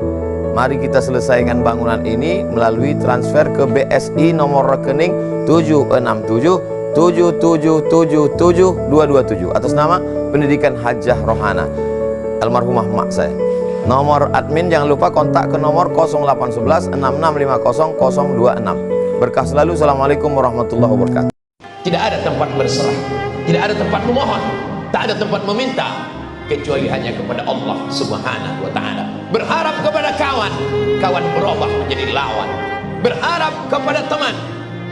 Mari kita selesaikan bangunan ini melalui transfer ke BSI nomor rekening 76777772227 atas nama Pendidikan Hajah Rohana almarhumah mak saya. Nomor admin jangan lupa kontak ke nomor 0811 6650 026. Berkah selalu. Assalamualaikum warahmatullahi wabarakatuh. Tidak ada tempat berserah, tidak ada tempat memohon, tak ada tempat meminta, kecuali hanya kepada Allah Subhanahu wa ta'ala. Berharap kepada kawan, kawan berubah menjadi lawan. Berharap kepada teman,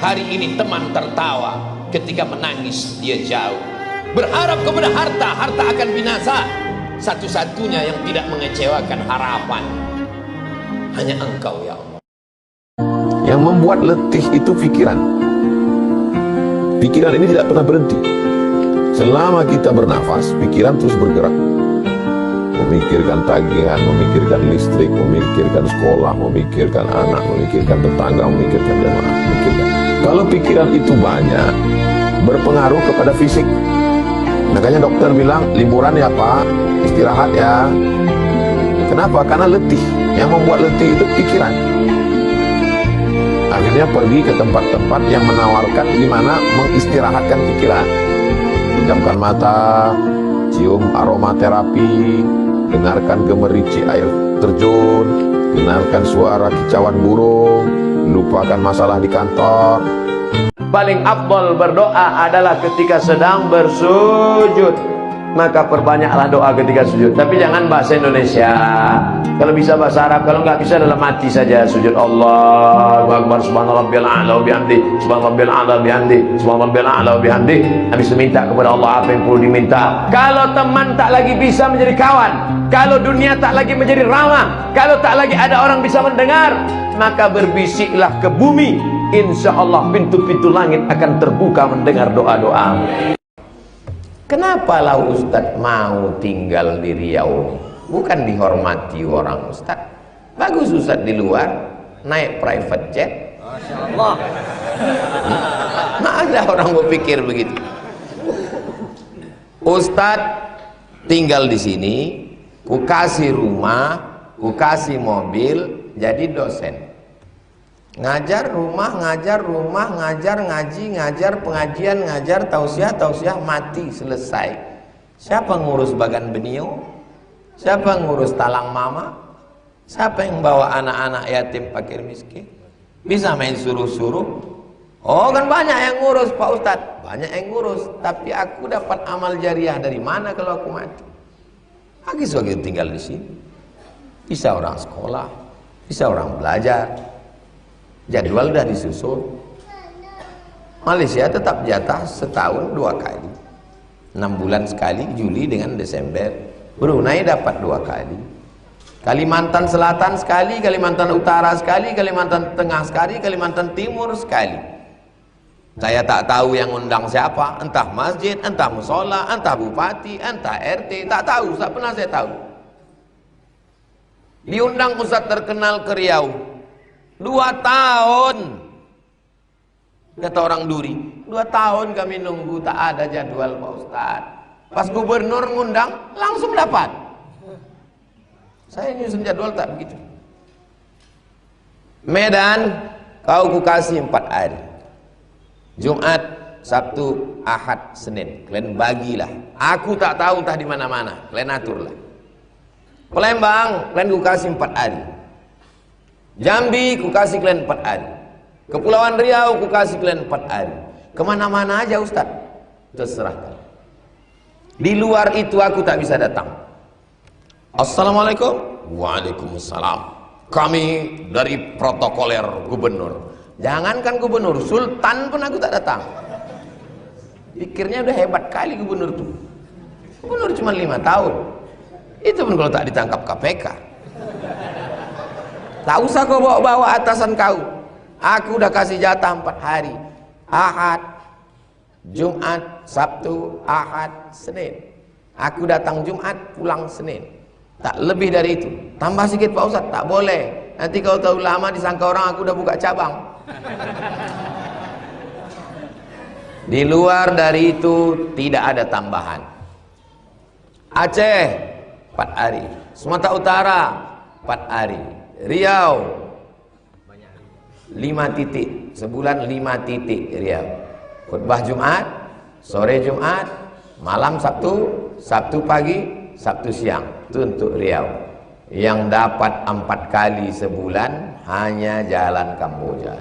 hari ini teman tertawa, ketika menangis dia jauh. Berharap kepada harta, harta akan binasa. Satu-satunya yang tidak mengecewakan harapan hanya Engkau ya Allah. Yang membuat letih itu pikiran. Pikiran ini tidak pernah berhenti. Selama kita bernafas, pikiran terus bergerak. Memikirkan tagihan, memikirkan listrik, memikirkan sekolah, memikirkan anak, memikirkan tetangga, memikirkan jemaah, memikirkan. Kalau pikiran itu banyak, berpengaruh kepada fisik. Makanya dokter bilang, liburan ya Pak, istirahat ya. Kenapa? Karena letih. Yang membuat letih itu pikiran. Akhirnya pergi ke tempat-tempat yang menawarkan gimana mengistirahatkan pikiran. Pejamkan mata, cium aromaterapi, dengarkan gemerici air terjun, dengarkan suara kicauan burung, lupakan masalah di kantor. Paling afdal berdoa adalah ketika sedang bersujud. Maka perbanyaklah doa ketika sujud. Tapi jangan bahasa Indonesia. Kalau bisa bahasa Arab, kalau nggak bisa dalam hati saja sujud. Allahu Akbar, subhanallahil a'la wa bihamdi, subhanallahil a'la wa bihamdi, subhanallahil a'la wa bihamdi. Habis meminta kepada Allah apa yang perlu diminta. Kalau teman tak lagi bisa menjadi kawan, kalau dunia tak lagi menjadi ramah, kalau tak lagi ada orang bisa mendengar, maka berbisiklah ke bumi. Insya Allah pintu-pintu langit akan terbuka mendengar doa-doa. Kenapa lah Ustadz mau tinggal di Riau? Bukan dihormati orang Ustadz. Bagus Ustadz di luar, naik private jet. Masya Allah. Nah, ada orang berpikir begitu. Ustadz tinggal di sini, ku kasih rumah, ku kasih mobil, jadi dosen. Ngajar rumah, ngajar ngaji, ngajar pengajian, ngajar tausiah, mati, selesai. Siapa ngurus bagan benio? Siapa ngurus talang mama? Siapa yang bawa anak-anak yatim fakir miskin? Bisa main suruh-suruh? Oh kan banyak yang ngurus Pak Ustadz, banyak yang ngurus. Tapi aku dapat amal jariah dari mana kalau aku mati? Aku sebagai tinggal di sini. Bisa orang sekolah, bisa orang belajar. Jadwal sudah disusun. Malaysia tetap jatah setahun 2 kali, 6 bulan sekali, Juli dengan Desember. Brunei dapat 2 kali, Kalimantan Selatan sekali, Kalimantan Utara sekali, Kalimantan Tengah sekali, Kalimantan Timur sekali. Saya tak tahu yang undang siapa, entah masjid, entah musola, entah bupati, entah RT, tak tahu, tak pernah saya tahu. Diundang Ustadz terkenal ke Riau 2 tahun, Kata orang Duri, 2 tahun kami nunggu tak ada jadwal Pak Ustaz. Pas gubernur ngundang langsung dapat. Saya nyusun jadwal tak begitu. Medan kau kukasih 4 hari. Jumat, Sabtu, Ahad, Senin. Kalian bagilah. Aku tak tahu entah di mana-mana. Kalian aturlah. Palembang, kalian kukasih 4 hari. Jambi, kukasih kalian 4 hari. Kepulauan Riau, kukasih kalian 4 hari. Kemana-mana aja Ustaz, terserah. Di luar itu aku tak bisa datang. Assalamualaikum. Waalaikumsalam. Kami dari protokoler gubernur. Jangankan gubernur, sultan pun aku tak datang. Pikirnya udah hebat kali gubernur tuh. Gubernur cuma 5 tahun. Itu pun kalau tak ditangkap KPK. Tak usah kau bawa-bawa atasan kau. Aku udah kasih jatah 4 hari. Ahad, Jumat, Sabtu, Ahad, Senin. Aku datang Jumat, pulang Senin. Tak lebih dari itu. Tambah sedikit Pak Ustaz, tak boleh. Nanti kau tahu lama disangka orang aku udah buka cabang. Di luar dari itu tidak ada tambahan. Aceh 4 hari, Sumatera Utara 4 hari, Riau 5 titik, sebulan 5 titik Riau. Khutbah Jumat, sore Jumat, malam Sabtu, Sabtu pagi, Sabtu siang. Itu untuk Riau. Yang dapat 4 kali sebulan hanya jalan Kamboja.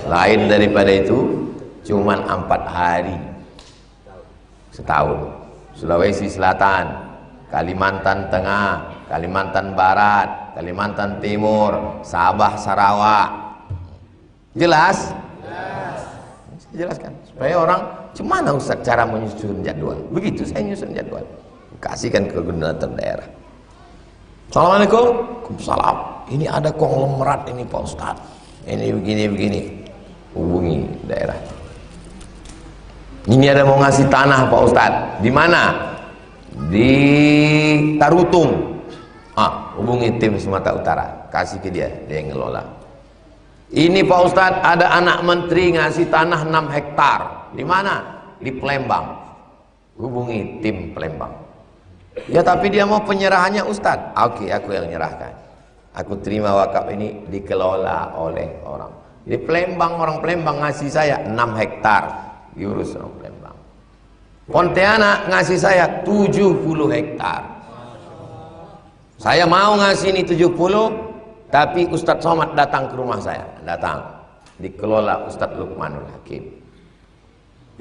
Lain daripada itu cuman 4 hari setahun. Sulawesi Selatan, Kalimantan Tengah, Kalimantan Barat, Kalimantan Timur, Sabah, Sarawak. Jelas? Saya jelaskan supaya orang, gimana Ustaz cara menyusun jadwal? Begitu saya nyusun jadwal, kasihkan ke koordinator daerah. Assalamualaikum. Waalaikumsalam. Ini ada konglomerat ini Pak Ustaz. Ini begini. Hubungi daerah. Ini ada mau ngasih tanah Pak Ustaz. Di mana? Di Tarutung. Hubungi tim Sumatera Utara. Kasih ke dia yang ngelola. Ini Pak Ustaz, ada anak menteri ngasih tanah 6 hektar. Di mana? Di Palembang. Hubungi tim Palembang. Ya tapi dia mau penyerahannya Ustaz. Oke, aku yang nyerahkan. Aku terima wakaf ini dikelola oleh orang. Di Palembang, orang Palembang ngasih saya 6 hektar. Diurus orang Palembang. Pontianak ngasih saya 70 hektar. Saya mau ngasih ini 70. Tapi Ustadz Somad datang ke rumah saya. Datang. Dikelola Ustadz Lukmanul Hakim.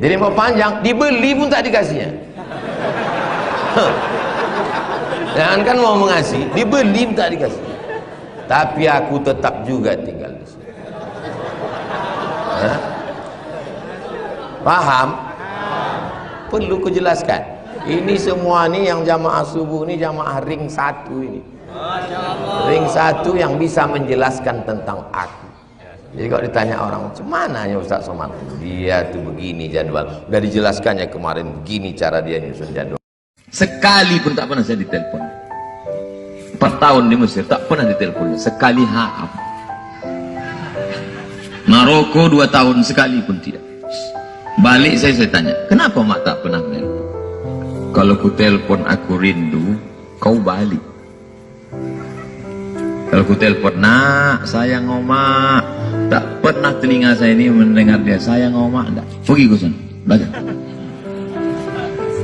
Jadi mau panjang, dibeli pun tak dikasihnya. Jangan kan mau mengasih, dibeli pun tak dikasih. Tapi aku tetap juga tinggal di sini. Paham? Perlu kujelaskan. Ini semua nih yang jamaah subuh ini jamaah ring 1 ini. Ring 1 yang bisa menjelaskan tentang aku. Jadi kalau ditanya orang, "Cuman ya Ustaz Somad?" Dia tuh begini jadwal. Udah dijelaskannya kemarin begini cara dia nyusun jadwal. Sekali pun tak pernah saya ditelepon. 4 tahun di Mesir tak pernah ditelepon. Sekali haam. Maroko 2 tahun sekali pun tidak. Balik saya tanya, "Kenapa mak tak pernah menelpon?" "Kalau ku telepon aku rindu, kau balik." Kalau ku telepon, "Nak, sayang omak." Tak pernah telinga saya ini mendengar dia, "Sayang omak." Enggak. Pergi ke sana. Baca.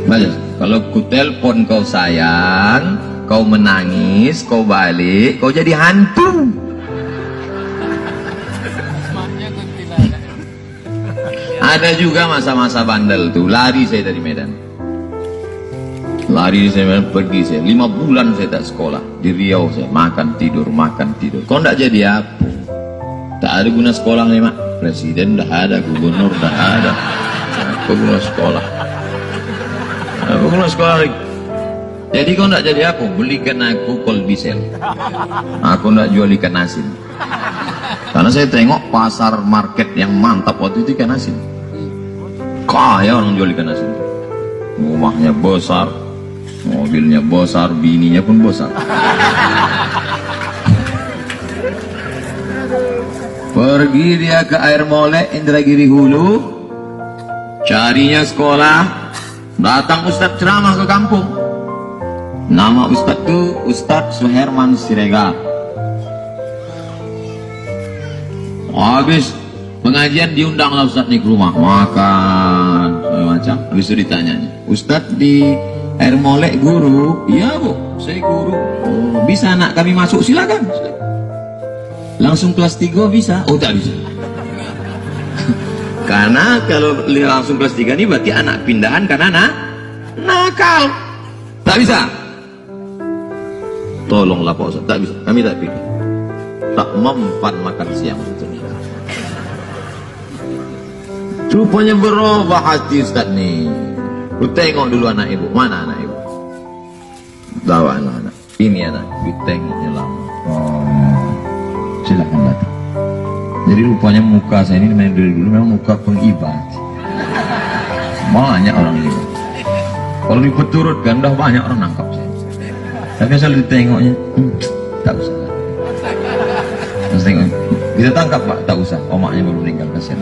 Baca. Kalau ku telepon kau sayang, kau menangis, kau balik, kau jadi hantu. Ada juga masa-masa bandel tuh, lari saya dari Medan. Lari saya pergi saya 5 bulan saya tak sekolah di Riau, saya makan tidur. Kau ndak jadi apa? Tak ada guna sekolah nih mak. Presiden dah ada, gubernur dah ada. Apa guna sekolah? Apa guna sekolah lagi? Jadi kau ndak jadi apa? Belikan aku kolbisel. Aku ndak jual ikan asin. Karena saya tengok pasar market yang mantap waktu itu ikan asin. Kaya orang jual ikan asin. Rumahnya besar, mobilnya besar, bininya pun besar. Pergi dia ke Air Molek Indragiri Hulu, carinya sekolah. Datang Ustadz ceramah ke kampung. Nama Ustadz itu Ustadz Suherman Siregar. Habis pengajian diundanglah Ustadz nih ke rumah, makan macam. Habis itu ditanyanya, Ustadz di Air Molek guru? Iya bu, saya guru. Oh, bisa anak kami masuk? Silakan. Langsung kelas 3 bisa? Oh tak bisa. Karena kalau langsung kelas 3 ini berarti anak pindahan karena nakal. Tak bisa. Tolonglah Pak Ustaz, tak bisa. Kami tak pilih. Tak mempan makan siang. Rupanya berubah hati Ustaz nih. Ku tengok dulu anak ibu. Mana anak ibu? Bawa anak-anak. Ini anak. Ku tengoknya lama. Silakan datang. Jadi rupanya muka saya ini dari dulu memang muka pengibat. Banyak orang ini. Kalau dipeturutkan udah banyak orang nangkap saya. Tapi asal ditengoknya, tak usah. Terus tengok, kita tangkap Pak, tak usah. Omaknya baru meninggal, kasihan.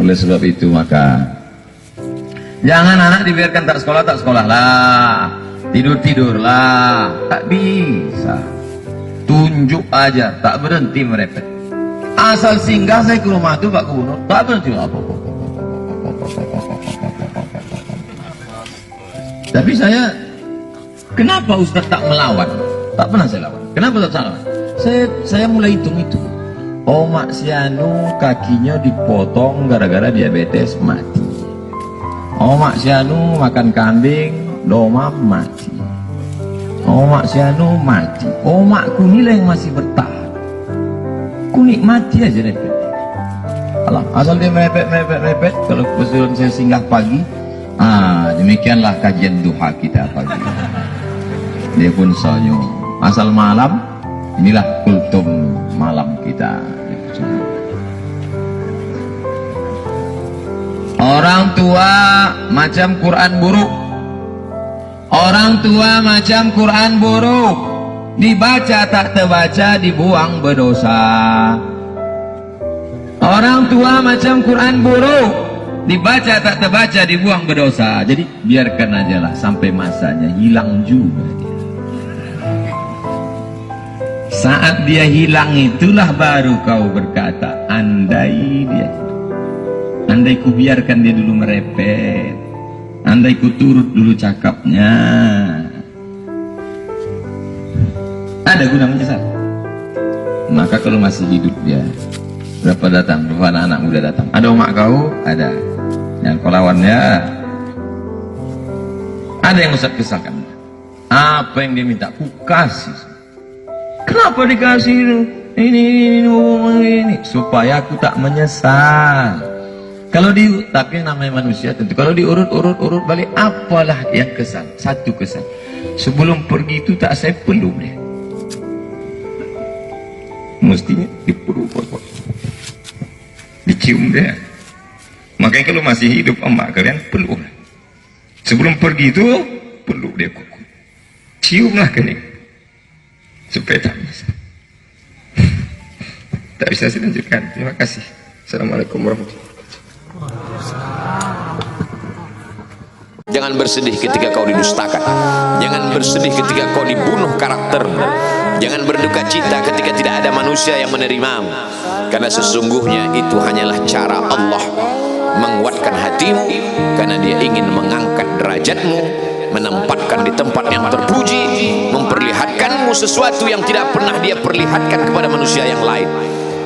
Oleh sebab itu maka jangan anak dibiarkan tak sekolah lah, tidur lah, tak bisa. Tunjuk aja, tak berhenti merepet. Asal singgah saya ke rumah itu Pak Gubernur, tak berhenti apa. Tapi saya, kenapa Ustaz tak melawan? Tak pernah saya lawan. Kenapa tak salah? Saya mulai hitung itu. Mak si anu kakinya dipotong gara-gara diabetes mati. Mak si anu makan kambing, domam mati. Mak si anu mati. Makku nilai yang masih bertahan. Ku nikmati aja deh. Alah, asal dia merepet. Kalau kebetulan saya singgah pagi, demikianlah kajian duha kita pagi. Dia pun senyum. Asal malam, inilah kultum malam kita. Orang tua macam Quran buruk. Orang tua macam Quran buruk. Dibaca tak terbaca, dibuang berdosa. Orang tua macam Quran buruk. Dibaca tak terbaca, dibuang berdosa. Jadi biarkan aja lah sampai masanya, hilang juga dia. Saat dia hilang itulah baru kau berkata, andai dia hidup. Andai ku biarkan dia dulu merepet, andai ku turut dulu cakapnya, ada guna menyesal. Maka kalau masih hidup dia, berapa datang, berapa anak-anak muda datang, ada omak kau, ada yang kau lawannya, ada yang Ustaz kesalkan. Apa yang dia minta, ku kasih. Kenapa dikasih ini supaya aku tak menyesal. Kalau tapi namanya manusia tentu kalau diurut balik, apalah yang kesan, satu kesan. Sebelum pergi itu tak saya peluk dia. Mestinya dipeluk, dicium dia. Makanya kalau masih hidup emak kalian peluk. Sebelum pergi itu peluk dia kuku. Ciumlah kening. Supaya tak bisa. Tak bisa saya lanjutkan. Terima kasih. Assalamualaikum warahmatullahi wabarakatuh. Jangan bersedih ketika kau didustakan. Jangan bersedih ketika kau dibunuh karaktermu. Jangan berduka cita ketika tidak ada manusia yang menerimamu. Karena sesungguhnya itu hanyalah cara Allah menguatkan hatimu, karena dia ingin mengangkat derajatmu, menempatkan di tempat yang terpuji, memperlihatkanmu sesuatu yang tidak pernah dia perlihatkan kepada manusia yang lain.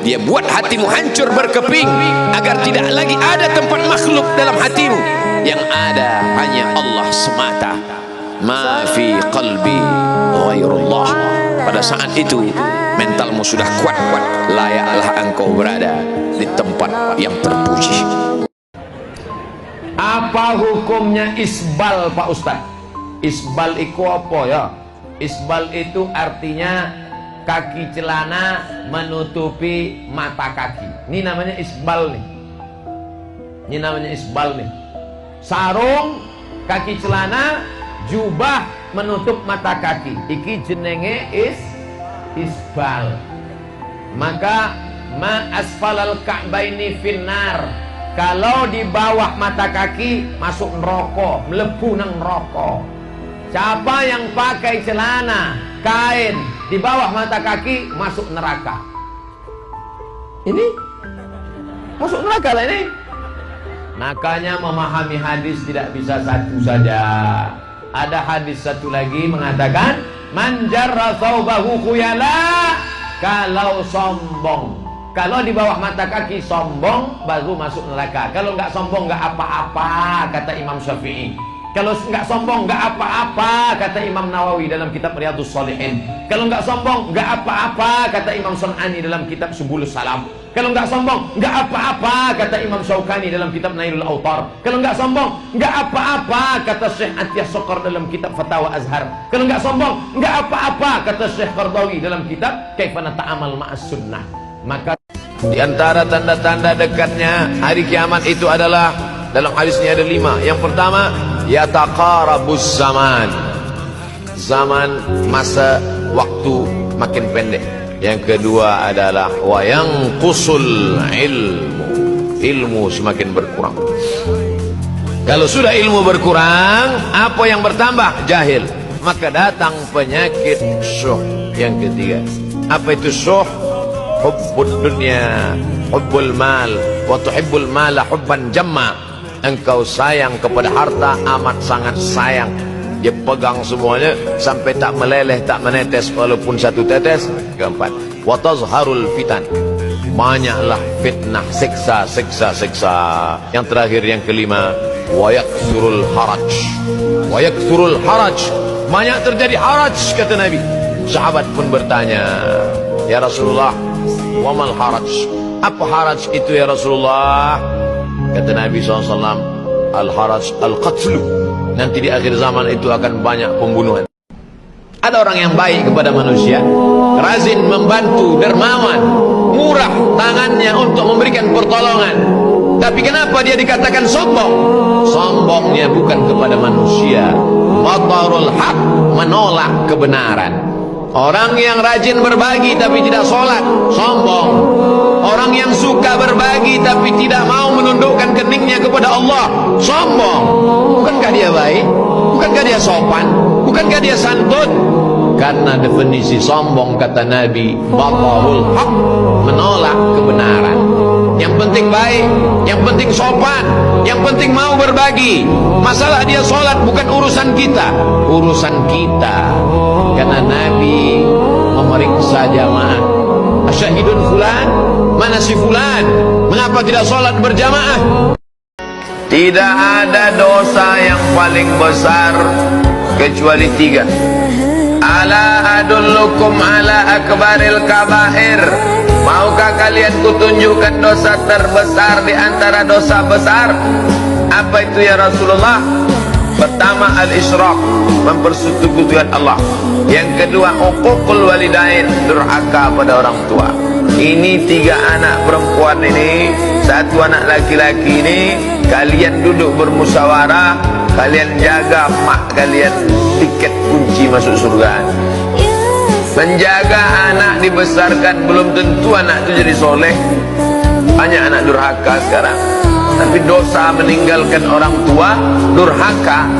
Dia buat hatimu hancur berkeping agar tidak lagi ada tempat makhluk dalam hatimu, yang ada hanya Allah semata. Ma fi qalbi ghairullah. Pada saat itu mentalmu sudah kuat, layaklah engkau berada di tempat yang terpuji. Apa hukumnya isbal Pak Ustaz? Isbal itu apa ya? Isbal itu artinya kaki celana menutupi mata kaki. Ini namanya isbal nih. Ini namanya isbal nih. Sarung, kaki celana, jubah menutup mata kaki. Iki jenenge isbal. Maka ma asfalal ka'baini finnar. Kalau di bawah mata kaki masuk neraka, mlebu nang neraka. Siapa yang pakai celana kain di bawah mata kaki masuk neraka. Ini masuk neraka lah ini. Makanya memahami hadis tidak bisa satu saja. Ada hadis satu lagi mengatakan man jarra thawbahu khuyala, kalau sombong, kalau di bawah mata kaki sombong baru masuk neraka. Kalau nggak sombong nggak apa-apa, kata Imam Syafi'i. Kalau nggak sombong nggak apa-apa, kata Imam Nawawi dalam kitab Riyadhus Shalihin. Kalau nggak sombong nggak apa-apa, kata Imam Sun'ani dalam kitab Subulus Salam. Kalau nggak sombong nggak apa-apa, kata Imam Syaukani dalam kitab Nailul Autar. Kalau nggak sombong nggak apa-apa, kata Syekh Atiyah Sokor dalam kitab Fatawa Azhar. Kalau nggak sombong nggak apa-apa, kata Syekh Qardawi dalam kitab Kaifana Ta'amal Ma'as Sunnah. Maka di antara tanda-tanda dekatnya hari kiamat itu adalah, dalam hadisnya ada 5. Yang pertama, yataqarabus zaman. Zaman, masa, waktu makin pendek. Yang kedua adalah wa yanqusul ilmu. Ilmu semakin berkurang. Kalau sudah ilmu berkurang, apa yang bertambah? Jahil. Maka datang penyakit syuh. Yang ketiga, apa itu syuh? Hubbud dunya, hubbul mal, wa tuhibbul mala hubban jamma. Engkau sayang kepada harta, amat sangat sayang. Dia pegang semuanya sampai tak meleleh, tak menetes walaupun satu tetes. Keempat, wa tazharul fitan. Banyaklah fitnah, siksa. Yang terakhir, yang kelima, wa yaksurul haraj. Wa yaksurul haraj. Banyak terjadi haraj, kata Nabi. Sahabat pun bertanya, ya Rasulullah, wa mal haraj? Apa haraj itu ya Rasulullah? Kata Nabi SAW, al-haraj al-qatlu. Nanti di akhir zaman itu akan banyak pembunuhan. Ada orang yang baik kepada manusia, rajin membantu, dermawan, murah tangannya untuk memberikan pertolongan. Tapi kenapa dia dikatakan sombong? Sombongnya bukan kepada manusia. Batarul haq, menolak kebenaran. Orang yang rajin berbagi tapi tidak sholat, sombong. Orang yang suka berbagi tapi tidak mau menundukkan keningnya kepada Allah, sombong. Bukankah dia baik? Bukankah dia sopan? Bukankah dia santun? Karena definisi sombong, kata Nabi, batarul haq, menolak kebenaran. Yang penting baik, yang penting sopan, yang penting mau berbagi. Masalah dia sholat bukan urusan kita, urusan kita. Karena Nabi memeriksa jamaah, asyahidun fulan, mana si fulan, mengapa tidak sholat berjamaah? Tidak ada dosa yang paling besar kecuali 3. Ala adullukum ala akbaril kabair. Maukah kalian kutunjukkan dosa terbesar di antara dosa besar? Apa itu ya Rasulullah? Pertama, al-isyraq, mempersekutukan Allah. Yang kedua, uququl walidain, durhaka pada orang tua. Ini 3 anak perempuan ini, 1 anak laki-laki ini, kalian duduk bermusyawarah, kalian jaga mak kalian, tiket kunci masuk surga. Menjaga anak dibesarkan belum tentu anak itu jadi soleh. Banyak anak durhaka sekarang. Tapi dosa meninggalkan orang tua, durhaka,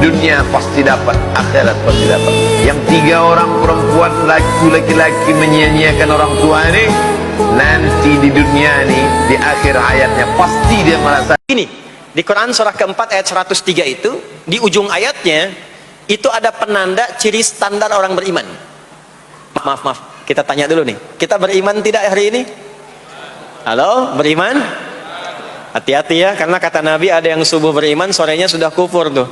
dunia pasti dapat, akhirat pasti dapat. Yang 3 orang perempuan, laki-laki menyia-nyiakan orang tua ini, nanti di dunia ini, di akhir hayatnya pasti dia merasa. Ini di Quran surah keempat ayat 103 itu, di ujung ayatnya itu ada penanda ciri standar orang beriman. Maaf, kita tanya dulu nih, kita beriman tidak hari ini? Halo, beriman? Hati-hati ya, karena kata Nabi ada yang subuh beriman, sorenya sudah kufur tuh.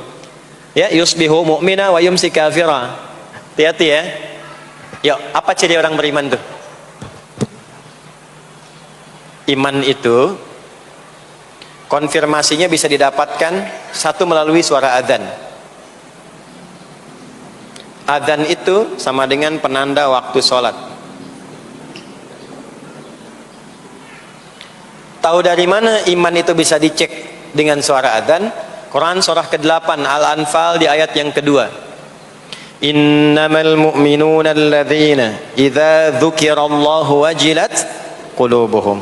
Ya, yusbihu mu'mina wa yumsi kafira. Hati-hati ya. Yuk, apa ciri orang beriman tuh? Iman itu konfirmasinya bisa didapatkan, 1 melalui suara adzan. Adzan itu sama dengan penanda waktu sholat. Tahu dari mana iman itu bisa dicek dengan suara adzan? Quran surah ke-8 Al-Anfal di ayat yang kedua. innamal mu'minuna alladzina idza dzukirallahu wajilat qulubuhum.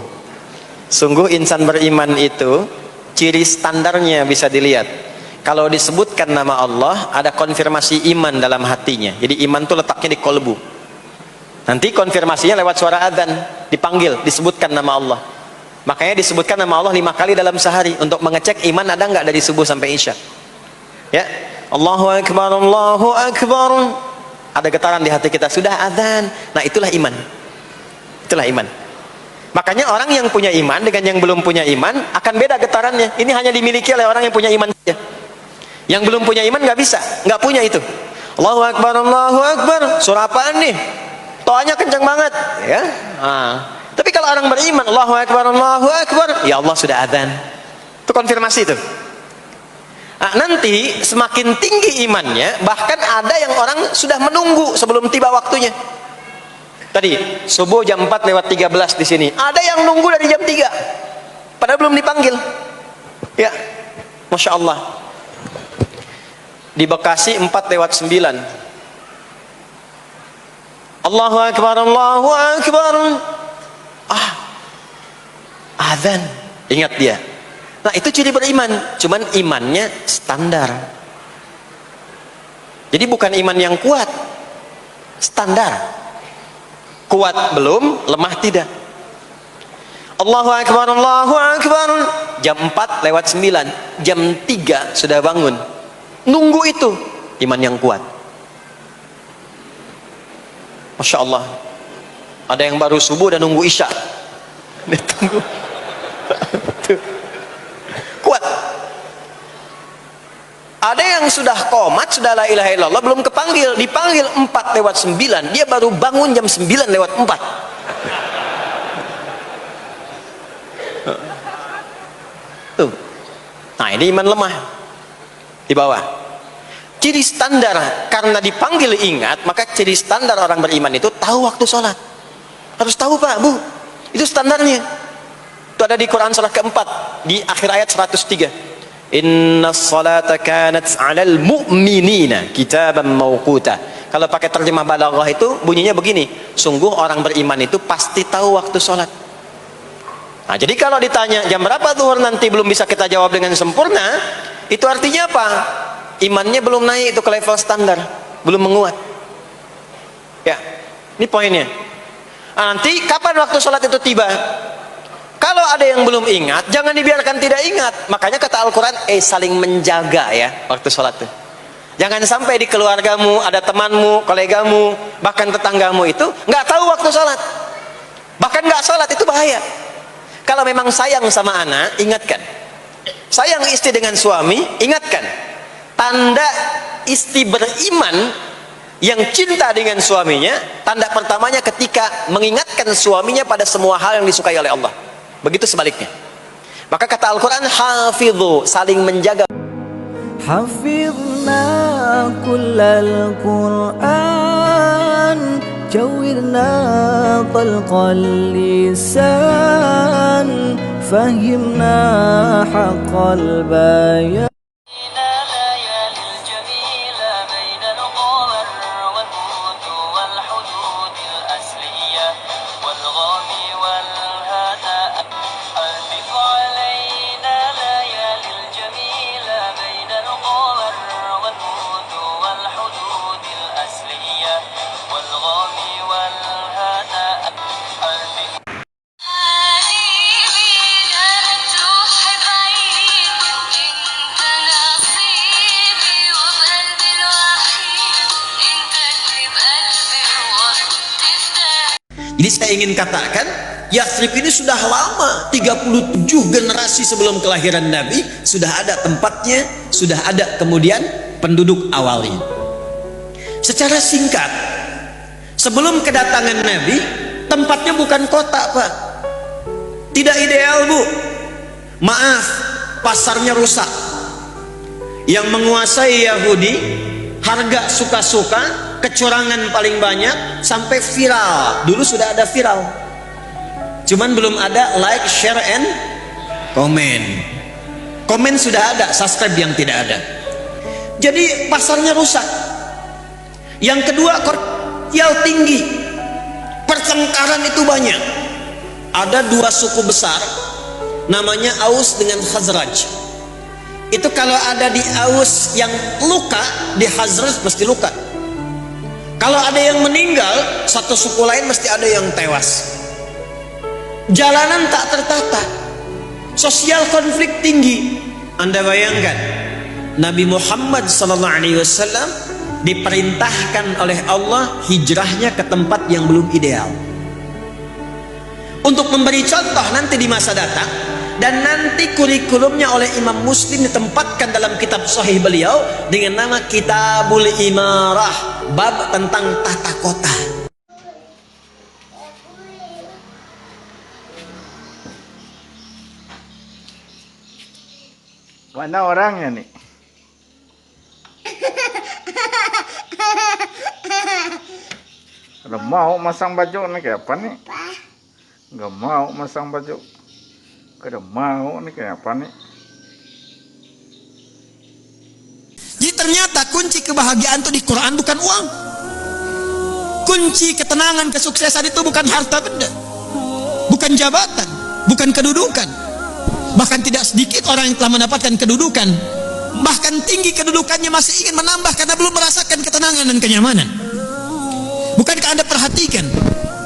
Sungguh insan beriman itu ciri standarnya bisa dilihat. Kalau disebutkan nama Allah, ada konfirmasi iman dalam hatinya. Jadi iman itu letaknya di kolbu. Nanti konfirmasinya lewat suara adzan, dipanggil, disebutkan nama Allah. Makanya disebutkan nama Allah 5 kali dalam sehari untuk mengecek iman ada nggak dari subuh sampai isya. Ya, Allahu Akbar, Allahu Akbar. Ada getaran di hati kita, sudah adzan. Nah, itulah iman. Itulah iman. Makanya orang yang punya iman dengan yang belum punya iman akan beda getarannya. Ini hanya dimiliki oleh orang yang punya iman saja. Yang belum punya iman nggak bisa, nggak punya itu. Allahu Akbar, Allahu Akbar. Surah apaan nih? Toanya kencang banget, ya. Tapi kalau orang beriman, Allahu Akbar, Allahu Akbar, ya Allah sudah adzan. Itu konfirmasi itu. Nanti semakin tinggi imannya, bahkan ada yang orang sudah menunggu sebelum tiba waktunya. Tadi subuh jam 4:13 di sini. Ada yang nunggu dari jam 3, padahal belum dipanggil. Ya, masya Allah. Di Bekasi 4:09. Allahu Akbar, Allahu Akbar. Azan. Ingat dia. Nah, itu ciri beriman. Cuman imannya standar. Jadi bukan iman yang kuat. Standar. Kuat belum, lemah tidak. Allahu Akbar, Allahu Akbar. Jam 4:09. Jam 3 sudah bangun. Nunggu itu. Iman yang kuat. Masya Allah. Ada yang baru subuh dan nunggu isya. Ditunggu. Kuat. Ada yang sudah qomat, sudah la ilaha illallah, belum kepanggil, dipanggil 4:09, dia baru bangun jam 9:04. Tuh. Nah, ini iman lemah di bawah. Ciri standar, karena dipanggil ingat, maka ciri standar orang beriman itu tahu waktu sholat. Harus tahu, Pak, Bu. Itu standarnya. Itu ada di Quran surah keempat, di akhir ayat 103. Inna sholata kanat 'alal mu'minina kitaban mawquta. Kalau pakai terjemah balaghah itu bunyinya begini, sungguh orang beriman itu pasti tahu waktu sholat. Nah, jadi kalau ditanya jam berapa zuhur nanti belum bisa kita jawab dengan sempurna, itu artinya apa? Imannya belum naik itu ke level standar, belum menguat. Ya, ini poinnya. Nah, nanti kapan waktu sholat itu tiba? Kalau ada yang belum ingat, jangan dibiarkan tidak ingat. Makanya kata Al-Quran, saling menjaga ya waktu sholat itu. Jangan sampai di keluargamu, ada temanmu, kolegamu, bahkan tetanggamu itu nggak tahu waktu sholat. Bahkan nggak sholat, itu bahaya. Kalau memang sayang sama anak, ingatkan. Sayang istri dengan suami, ingatkan. Tanda istri beriman yang cinta dengan suaminya, tanda pertamanya ketika mengingatkan suaminya pada semua hal yang disukai oleh Allah. Begitu sebaliknya. Maka kata Al-Quran, hafidhu, saling menjaga. Hafidhna kullal Qur'an, jawirna talqal lisan, fahimna haqqal bayan. Jadi saya ingin katakan, Yathrib ini sudah lama, 37 generasi sebelum kelahiran Nabi, sudah ada tempatnya, sudah ada kemudian penduduk awalnya. Secara singkat, sebelum kedatangan Nabi, tempatnya bukan kota, Pak. Tidak ideal, Bu. Maaf, pasarnya rusak. Yang menguasai Yahudi, harga suka-suka, kecurangan paling banyak, sampai viral. Dulu sudah ada viral, cuman belum ada like, share, and comment. Komen sudah ada, subscribe yang tidak ada. Jadi pasarnya rusak. Yang kedua, komersial tinggi, pertengkaran itu banyak. Ada dua suku besar, namanya Aus dengan Khazraj. Itu kalau ada di Aus yang luka, di Khazraj mesti luka. Kalau ada yang meninggal, satu suku lain mesti ada yang tewas. Jalanan tak tertata, sosial konflik tinggi. Anda bayangkan, Nabi Muhammad SAW diperintahkan oleh Allah hijrahnya ke tempat yang belum ideal, untuk memberi contoh nanti di masa datang. Dan nanti kurikulumnya oleh Imam Muslim ditempatkan dalam kitab sahih beliau dengan nama Kitabul Imarah, bab tentang tata kota. Mana orangnya nih? Udah mau masang baju nih kayak apa nih? Gak mau masang baju. Udah mau nih kayak apa nih? Jadi ternyata kunci kebahagiaan itu di Quran bukan uang. Kunci ketenangan, kesuksesan itu bukan harta benda, bukan jabatan, bukan kedudukan. Bahkan tidak sedikit orang yang telah mendapatkan kedudukan, bahkan tinggi kedudukannya, masih ingin menambah karena belum merasakan ketenangan dan kenyamanan. Bukankah Anda perhatikan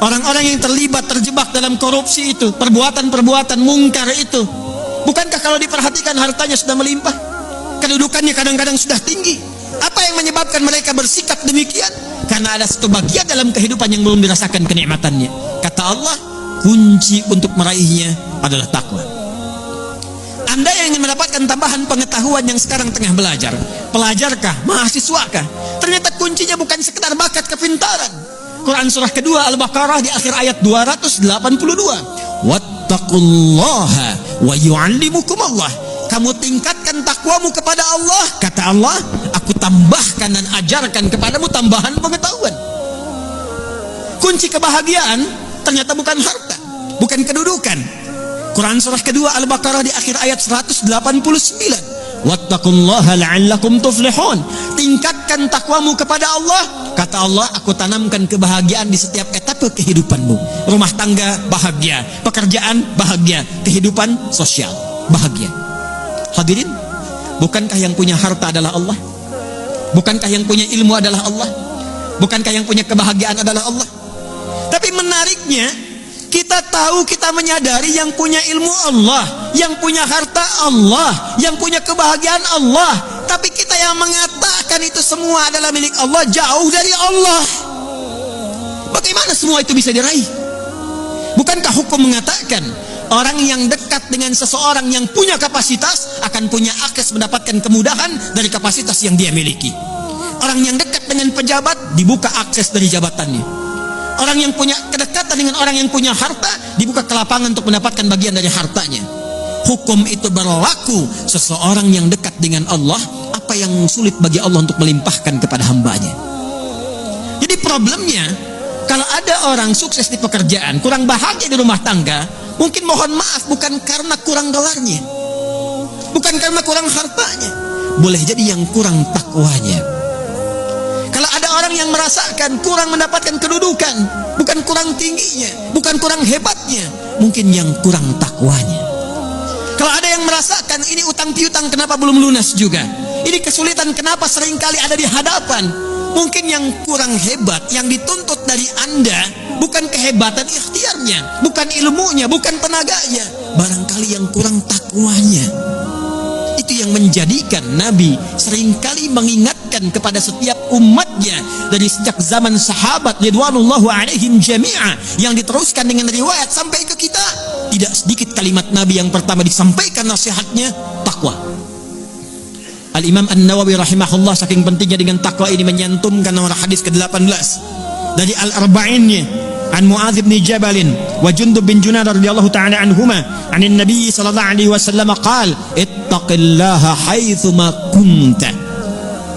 orang-orang yang terjebak dalam korupsi itu, perbuatan-perbuatan mungkar itu? Bukankah kalau diperhatikan hartanya sudah melimpah, kedudukannya kadang-kadang sudah tinggi? Apa yang menyebabkan mereka bersikap demikian? Karena ada satu bagian dalam kehidupan yang belum dirasakan kenikmatannya. Kata Allah, kunci untuk meraihnya adalah takwa. Anda yang ingin mendapatkan tambahan pengetahuan yang sekarang tengah belajar, pelajarkah, mahasiswakah? Ternyata kuncinya bukan sekedar bakat kepintaran. Quran surah kedua Al-Baqarah di akhir ayat 282. Wattaqullaha wa yu'allimukumullah. Kamu tingkatkan takwamu kepada Allah. Kata Allah, aku tambahkan dan ajarkan kepadamu tambahan pengetahuan. Kunci kebahagiaan ternyata bukan harta, bukan kedudukan. Quran surah kedua Al-Baqarah di akhir ayat 189. Wattaqullaha la'allakum tuflihun. Tingkatkan takwamu kepada Allah. Kata Allah, aku tanamkan kebahagiaan di setiap etapa kehidupanmu. Rumah tangga bahagia, pekerjaan bahagia, kehidupan sosial bahagia. Hadirin, bukankah yang punya harta adalah Allah? Bukankah yang punya ilmu adalah Allah? Bukankah yang punya kebahagiaan adalah Allah? Tapi menariknya, kita tahu, kita menyadari yang punya ilmu Allah, yang punya harta Allah, yang punya kebahagiaan Allah. Tapi kita yang mengatakan itu semua adalah milik Allah, jauh dari Allah. Bagaimana semua itu bisa diraih? Bukankah hukum mengatakan orang yang dekat dengan seseorang yang punya kapasitas akan punya akses mendapatkan kemudahan dari kapasitas yang dia miliki? Orang yang dekat dengan pejabat dibuka akses dari jabatannya. Orang yang punya kedekatan dengan orang yang punya harta dibuka kelapangan untuk mendapatkan bagian dari hartanya. Hukum itu berlaku seseorang yang dekat dengan Allah, apa yang sulit bagi Allah untuk melimpahkan kepada hambanya. Jadi problemnya, kalau ada orang sukses di pekerjaan, kurang bahagia di rumah tangga, mungkin mohon maaf bukan karena kurang gelarnya, bukan karena kurang hartanya, boleh jadi yang kurang takwanya. Kalau ada orang yang merasakan kurang mendapatkan kedudukan, bukan kurang tingginya, bukan kurang hebatnya, mungkin yang kurang takwanya. Kalau ada yang merasakan ini utang piutang kenapa belum lunas juga, ini kesulitan kenapa seringkali ada di hadapan, mungkin yang kurang hebat, yang dituntut dari Anda bukan kehebatan ikhtiarnya, bukan ilmunya, bukan tenaganya, barangkali yang kurang takwanya. Itu yang menjadikan Nabi seringkali mengingatkan kepada setiap umatnya dari sejak zaman sahabat ridwanullahu alaihim jami'a, yang diteruskan dengan riwayat sampai ke kita. Tidak sedikit kalimat Nabi yang pertama disampaikan nasihatnya takwa. Al-Imam An-Nawawi rahimahullah saking pentingnya dengan takwa ini menyantumkan nomor hadis ke-18 dari Al-Arba'innya an Mu'adz bin Jabal wa Jundub bin Junadar radhiyallahu ta'ala anhuma anin Nabi sallallahu alaihi wasallam qala ittaqillaha haitsu ma kunta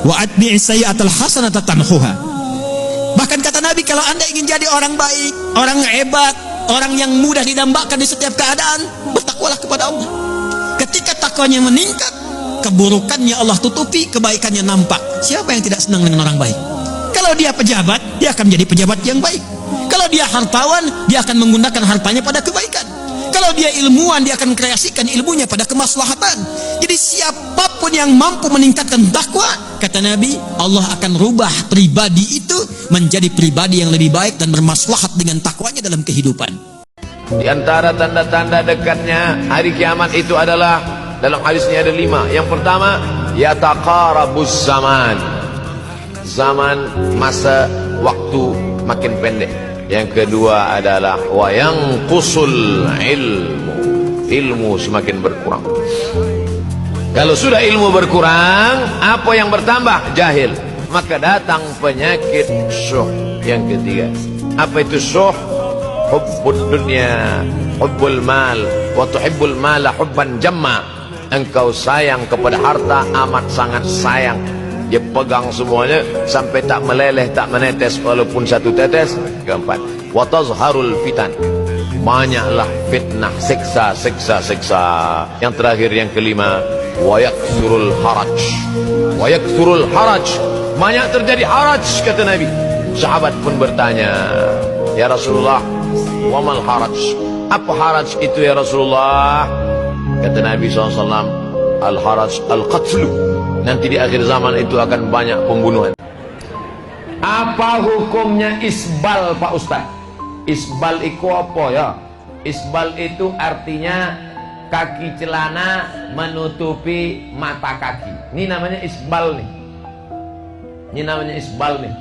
wa atbi' sayyi'atal hasanata tamhuha. Bahkan kata Nabi, kalau Anda ingin jadi orang baik, orang hebat, orang yang mudah didambakan di setiap keadaan, bertakwalah kepada Allah. Ketika takwanya meningkat, keburukannya Allah tutupi, kebaikannya nampak. Siapa yang tidak senang dengan orang baik? Kalau Kalau dia pejabat, dia akan menjadi pejabat yang baik. Kalau dia hartawan, dia akan menggunakan hartanya pada kebaikan. Kalau dia ilmuwan, dia akan kreasikan ilmunya pada kemaslahatan. Jadi siapapun yang mampu meningkatkan takwa, kata Nabi, Allah akan rubah pribadi itu menjadi pribadi yang lebih baik dan bermaslahat dengan takwanya dalam kehidupan. Di antara tanda-tanda dekatnya hari kiamat itu adalah, dalam hadisnya ada 5. Yang pertama, yataqarabus zaman. Zaman, masa, waktu makin pendek. Yang kedua adalah wayanqusul ilmu. Ilmu semakin berkurang. Kalau sudah ilmu berkurang, apa yang bertambah? Jahil. Maka datang penyakit syuh. Yang ketiga, apa itu syuh? Hubbud dunya, hubbul mal, wa tuhibbul mala hubban jamma. Engkau sayang kepada harta, amat sangat sayang. Dia pegang semuanya sampai tak meleleh, tak menetes walaupun satu tetes. Keempat, wa tazharul fitan. Banyaklah fitnah, siksa. Yang terakhir, yang kelima, wa yakthurul haraj. Wa yakthurul haraj. Banyak terjadi haraj, kata Nabi. Sahabat pun bertanya, ya Rasulullah, wa mal haraj? Apa haraj itu ya Rasulullah? Kata Nabi SAW, al-haraj al-qatlu. Nanti di akhir zaman itu akan banyak pembunuhan. Apa hukumnya isbal, Pak Ustaz? Isbal itu apa ya? Isbal itu artinya kaki celana menutupi mata kaki. Ini namanya isbal nih. Ini namanya isbal nih.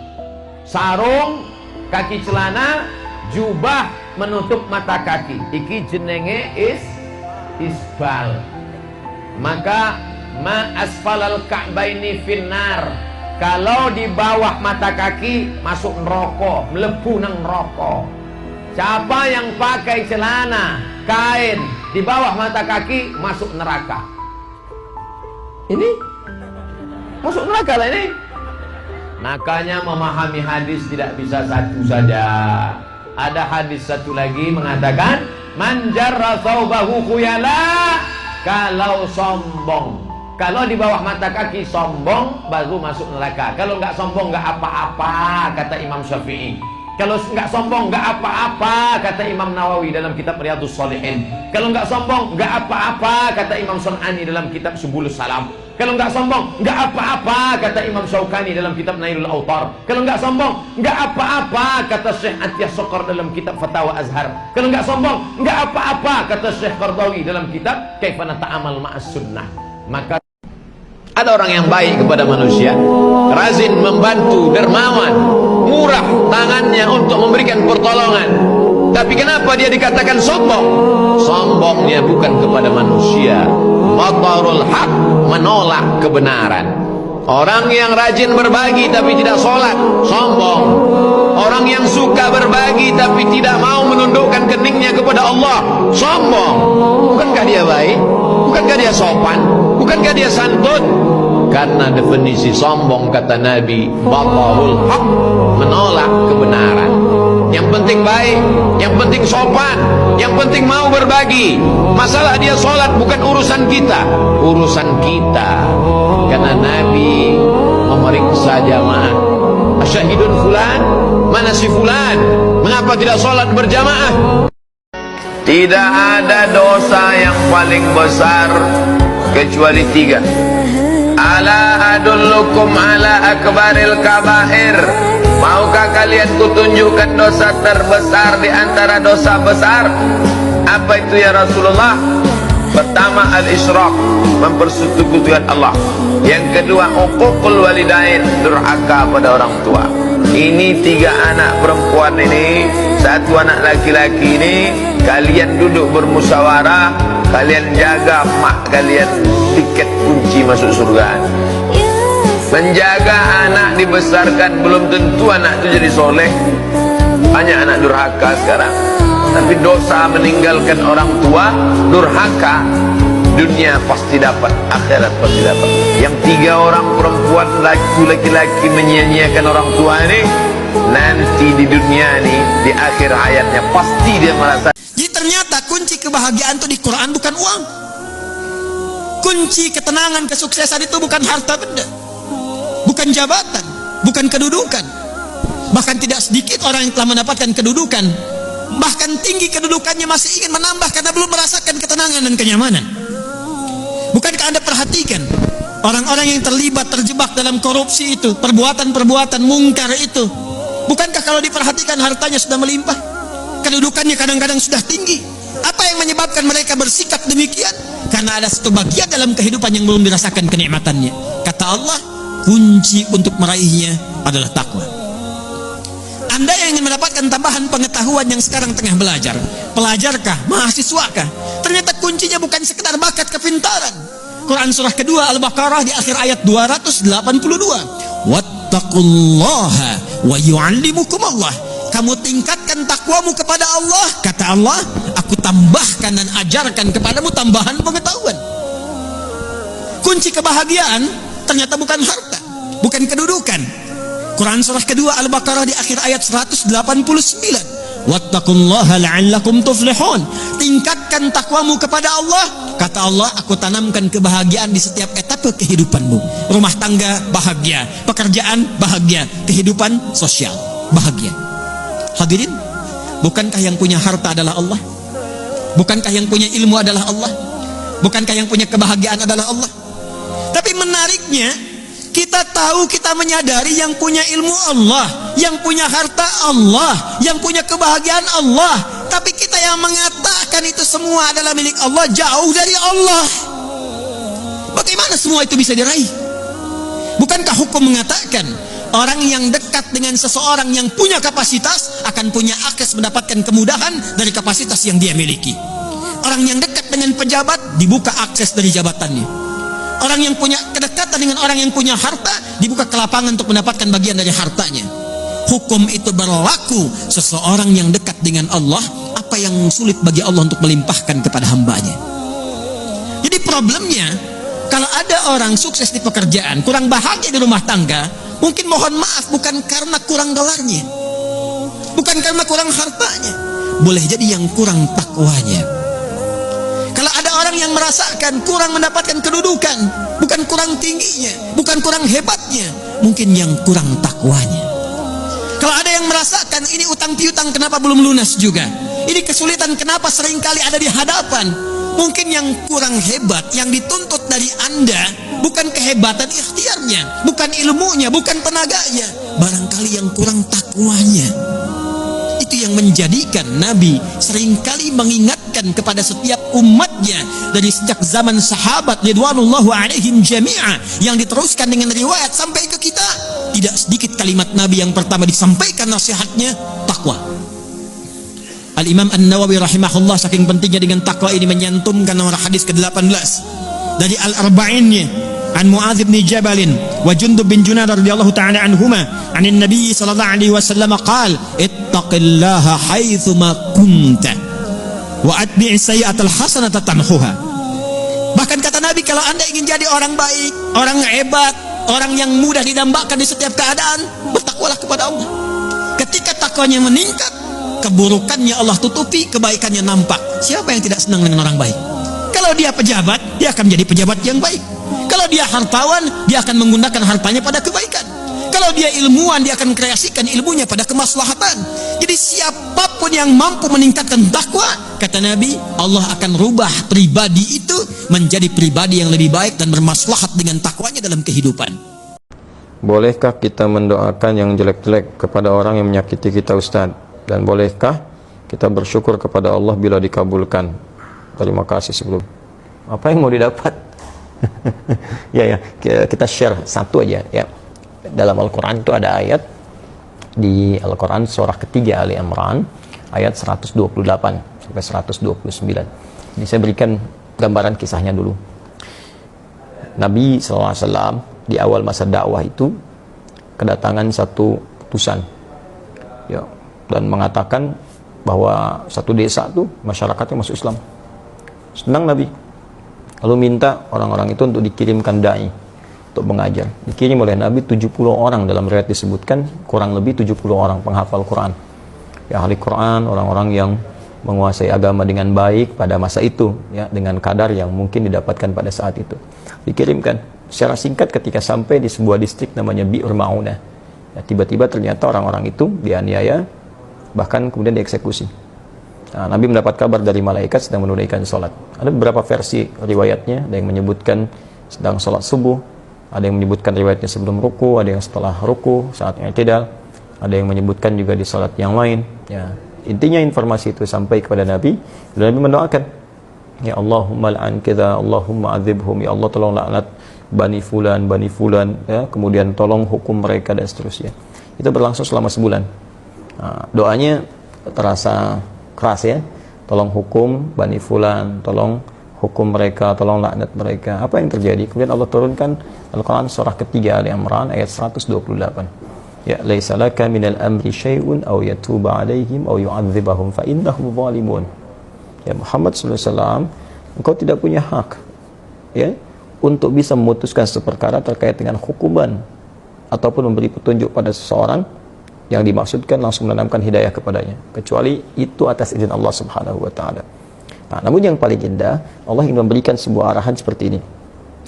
Sarung, kaki celana, jubah menutup mata kaki. Iki jenenge isbal. Maka ma asfalal ka'baini finnar. Kalau di bawah mata kaki masuk neraka, mlebu nang neraka. Siapa yang pakai celana kain di bawah mata kaki masuk neraka. Ini masuk neraka lah ini. Makanya memahami hadis tidak bisa satu saja. Ada hadis satu lagi mengatakan, man jarra thawbahu khuyala. Kalau sombong, kalau di bawah mata kaki sombong, baru masuk neraka. Kalau nggak sombong nggak apa-apa, kata Imam Syafi'i. Kalau nggak sombong nggak apa-apa, kata Imam Nawawi dalam kitab Riyadhus Shalihin. Kalau nggak sombong nggak apa-apa, kata Imam Sun'ani dalam kitab Subulus Salam. Kalau nggak sombong nggak apa-apa, kata Imam Syaukani dalam kitab Nailul Autar. Kalau nggak sombong nggak apa-apa, kata Syekh Atiyah Sokor dalam kitab Fatawa Azhar. Kalau nggak sombong nggak apa-apa, kata Syekh Qardawi dalam kitab Kaifana Ta'amal Ma'as Sunnah. Maka ada orang yang baik kepada manusia, rajin membantu, dermawan, murah tangannya untuk memberikan pertolongan. Tapi kenapa dia dikatakan sombong? Sombongnya bukan kepada manusia. Batarul haq, menolak kebenaran. Orang yang rajin berbagi tapi tidak sholat, sombong. Orang yang suka berbagi tapi tidak mau menundukkan keningnya kepada Allah, sombong. Bukankah dia baik? Bukankah dia sopan? Bukankah dia santun? Karena definisi sombong, kata Nabi, batarul haq, menolak kebenaran. Yang penting baik, yang penting sopan, yang penting mau berbagi. Masalah dia sholat bukan urusan kita, urusan kita. Karena Nabi memeriksa jamaah, asyahidun fulan, mana si fulan, mengapa tidak sholat berjamaah? Tidak ada dosa yang paling besar kecuali 3. Ala adullukum ala akbaril kabair. Maukah kalian kutunjukkan dosa terbesar di antara dosa besar? Apa itu ya Rasulullah? Pertama, al-isyrak, mempersekutukan Allah. Yang kedua, uququl walidain, durhaka pada orang tua. Ini 3 anak perempuan ini, 1 anak laki-laki ini, kalian duduk bermusyawarah, kalian jaga mak kalian, tiket kunci masuk surga. Menjaga anak dibesarkan belum tentu anak itu jadi soleh. Banyak anak durhaka sekarang. Tapi dosa meninggalkan orang tua, durhaka, dunia pasti dapat, akhirat pasti dapat. Yang 3 orang perempuan, laki-laki menyia-nyiakan orang tua ini, nanti di dunia ini, di akhir hayatnya pasti dia merasa. Jadi ternyata kunci kebahagiaan itu di Quran bukan uang. Kunci ketenangan, kesuksesan itu bukan harta benda, bukan jabatan, bukan kedudukan, Bahkan tidak sedikit orang yang telah mendapatkan kedudukan, bahkan tinggi kedudukannya, masih ingin menambah karena belum merasakan ketenangan dan kenyamanan. Bukankah Anda perhatikan orang-orang yang terjebak dalam korupsi itu, perbuatan-perbuatan mungkar itu, bukankah kalau diperhatikan hartanya sudah melimpah, kedudukannya kadang-kadang sudah tinggi? Apa yang menyebabkan mereka bersikap demikian? Karena ada satu bagian dalam kehidupan yang belum dirasakan kenikmatannya. Kata Allah, kunci untuk meraihnya adalah takwa. Anda yang ingin mendapatkan tambahan pengetahuan yang sekarang tengah belajar, pelajarkah, mahasiswakah, ternyata kuncinya bukan sekedar bakat kepintaran. Quran surah kedua Al-Baqarah di akhir ayat 282, wattaqullaha wa yu'allimukumullah. Kamu tingkatkan takwamu kepada Allah, kata Allah, aku tambahkan dan ajarkan kepadamu tambahan pengetahuan. Kunci kebahagiaan ternyata bukan harta, bukan kedudukan. Quran surah kedua Al-Baqarah di akhir ayat 189, wattaqullaha la'allakum tuflihun. Tingkatkan takwamu kepada Allah, kata Allah, aku tanamkan kebahagiaan di setiap etapa kehidupanmu. Rumah tangga bahagia, pekerjaan bahagia, kehidupan sosial bahagia. Hadirin, bukankah yang punya harta adalah Allah? Bukankah yang punya ilmu adalah Allah? Bukankah yang punya kebahagiaan adalah Allah? Tapi menariknya, kita tahu, kita menyadari yang punya ilmu Allah, yang punya harta Allah, yang punya kebahagiaan Allah. Tapi kita yang mengatakan itu semua adalah milik Allah, jauh dari Allah. Bagaimana semua itu bisa diraih? Bukankah hukum mengatakan orang yang dekat dengan seseorang yang punya kapasitas akan punya akses mendapatkan kemudahan dari kapasitas yang dia miliki. Orang yang dekat dengan pejabat dibuka akses dari jabatannya. Orang yang punya kedekatan dengan orang yang punya harta dibuka kelapangan untuk mendapatkan bagian dari hartanya. Hukum itu berlaku seseorang yang dekat dengan Allah, apa yang sulit bagi Allah untuk melimpahkan kepada hambanya. Jadi problemnya, kalau ada orang sukses di pekerjaan, kurang bahagia di rumah tangga, mungkin mohon maaf bukan karena kurang gelarnya, bukan karena kurang hartanya, boleh jadi yang kurang takwanya. Kalau ada orang yang merasakan kurang mendapatkan kedudukan, bukan kurang tingginya, bukan kurang hebatnya, mungkin yang kurang takwanya. Kalau ada yang merasakan ini utang piutang kenapa belum lunas juga, ini kesulitan kenapa seringkali ada di hadapan, mungkin yang kurang hebat, yang dituntut dari Anda bukan kehebatan ikhtiarnya, bukan ilmunya, bukan tenaganya, barangkali yang kurang takwanya. Itu yang menjadikan Nabi seringkali mengingatkan kepada setiap umatnya dari sejak zaman sahabat ridwanullahu alaihim jami'a, yang diteruskan dengan riwayat sampai ke kita. Tidak sedikit kalimat Nabi yang pertama disampaikan nasihatnya, takwa. Al-Imam An-Nawawi rahimahullah saking pentingnya dengan takwa ini menyantumkan nomor hadis ke-18 dari Al-Arba'innya an Mu'adz bin Jabal wa Jundub bin Junadar radhiyallahu ta'ala anhuma anin Nabi sallallahu alaihi wasallam qala ittaqillaha haitsu ma kunta wa atbi' sayyi'atal hasanata tamhuha. Bahkan kata Nabi, kalau Anda ingin jadi orang baik, orang hebat, orang yang mudah didambakan di setiap keadaan, bertakwalah kepada Allah. Ketika takwanya meningkat, keburukannya Allah tutupi, kebaikannya nampak. Siapa yang tidak senang dengan orang baik? Kalau dia pejabat, dia akan menjadi pejabat yang baik. Kalau dia hartawan, dia akan menggunakan hartanya pada kebaikan. Kalau dia ilmuwan, dia akan kreasikan ilmunya pada kemaslahatan. Jadi siapapun yang mampu meningkatkan takwa, kata Nabi, Allah akan rubah pribadi itu menjadi pribadi yang lebih baik dan bermaslahat dengan takwanya dalam kehidupan. Bolehkah kita mendoakan yang jelek-jelek kepada orang yang menyakiti kita, Ustaz? Dan bolehkah kita bersyukur kepada Allah bila dikabulkan? Terima kasih sebelum. Apa yang mau didapat? ya, kita share satu aja ya. Dalam Al-Quran itu ada ayat di Al-Quran surah ketiga Ali Imran ayat 128 sampai 129. Ini saya berikan gambaran kisahnya dulu. Nabi SAW di awal masa dakwah itu kedatangan satu utusan ya, dan mengatakan bahwa satu desa tuh masyarakatnya masuk Islam. Senang Nabi, lalu minta orang-orang itu untuk dikirimkan dai untuk mengajar. Dikirim oleh Nabi 70 orang, dalam riwayat disebutkan kurang lebih 70 orang penghafal Quran ya, ahli Quran, orang-orang yang menguasai agama dengan baik pada masa itu ya, dengan kadar yang mungkin didapatkan pada saat itu. Dikirimkan secara singkat ketika sampai di sebuah distrik namanya Bi'ur Ma'unah Ya, tiba-tiba ternyata orang-orang itu dianiaya, bahkan kemudian dieksekusi. Nah, Nabi mendapat kabar dari malaikat sedang menunaikan sholat. Ada beberapa versi riwayatnya, ada yang menyebutkan sedang sholat subuh, ada yang menyebutkan riwayatnya sebelum ruku, ada yang setelah ruku, saat i'tidal, ada yang menyebutkan juga di sholat yang lain. Ya, intinya informasi itu sampai kepada Nabi, dan Nabi mendoakan, ya Allahumma la'an kita, Allahumma adzibhum, ya Allah tolong laknat Bani Fulan, ya, kemudian tolong hukum mereka dan seterusnya. Itu berlangsung selama sebulan. Nah, doanya terasa keras ya, tolong hukum Bani Fulan, tolong hukum mereka, tolong laknat mereka. Apa yang terjadi? Kemudian Allah turunkan Al-Quran surah ketiga Ali Imran ayat 128. Ya, laisa laka minal amri syai'un aw yatuba alaihim aw yu'adzibahum fa innahum zalimun. Ya Muhammad SAW, engkau tidak punya hak ya untuk bisa memutuskan suatu perkara terkait dengan hukuman ataupun memberi petunjuk pada seseorang yang dimaksudkan langsung menanamkan hidayah kepadanya, kecuali itu atas izin Allah Subhanahu wa taala. Nah, namun yang paling indah, Allah ingin memberikan sebuah arahan seperti ini.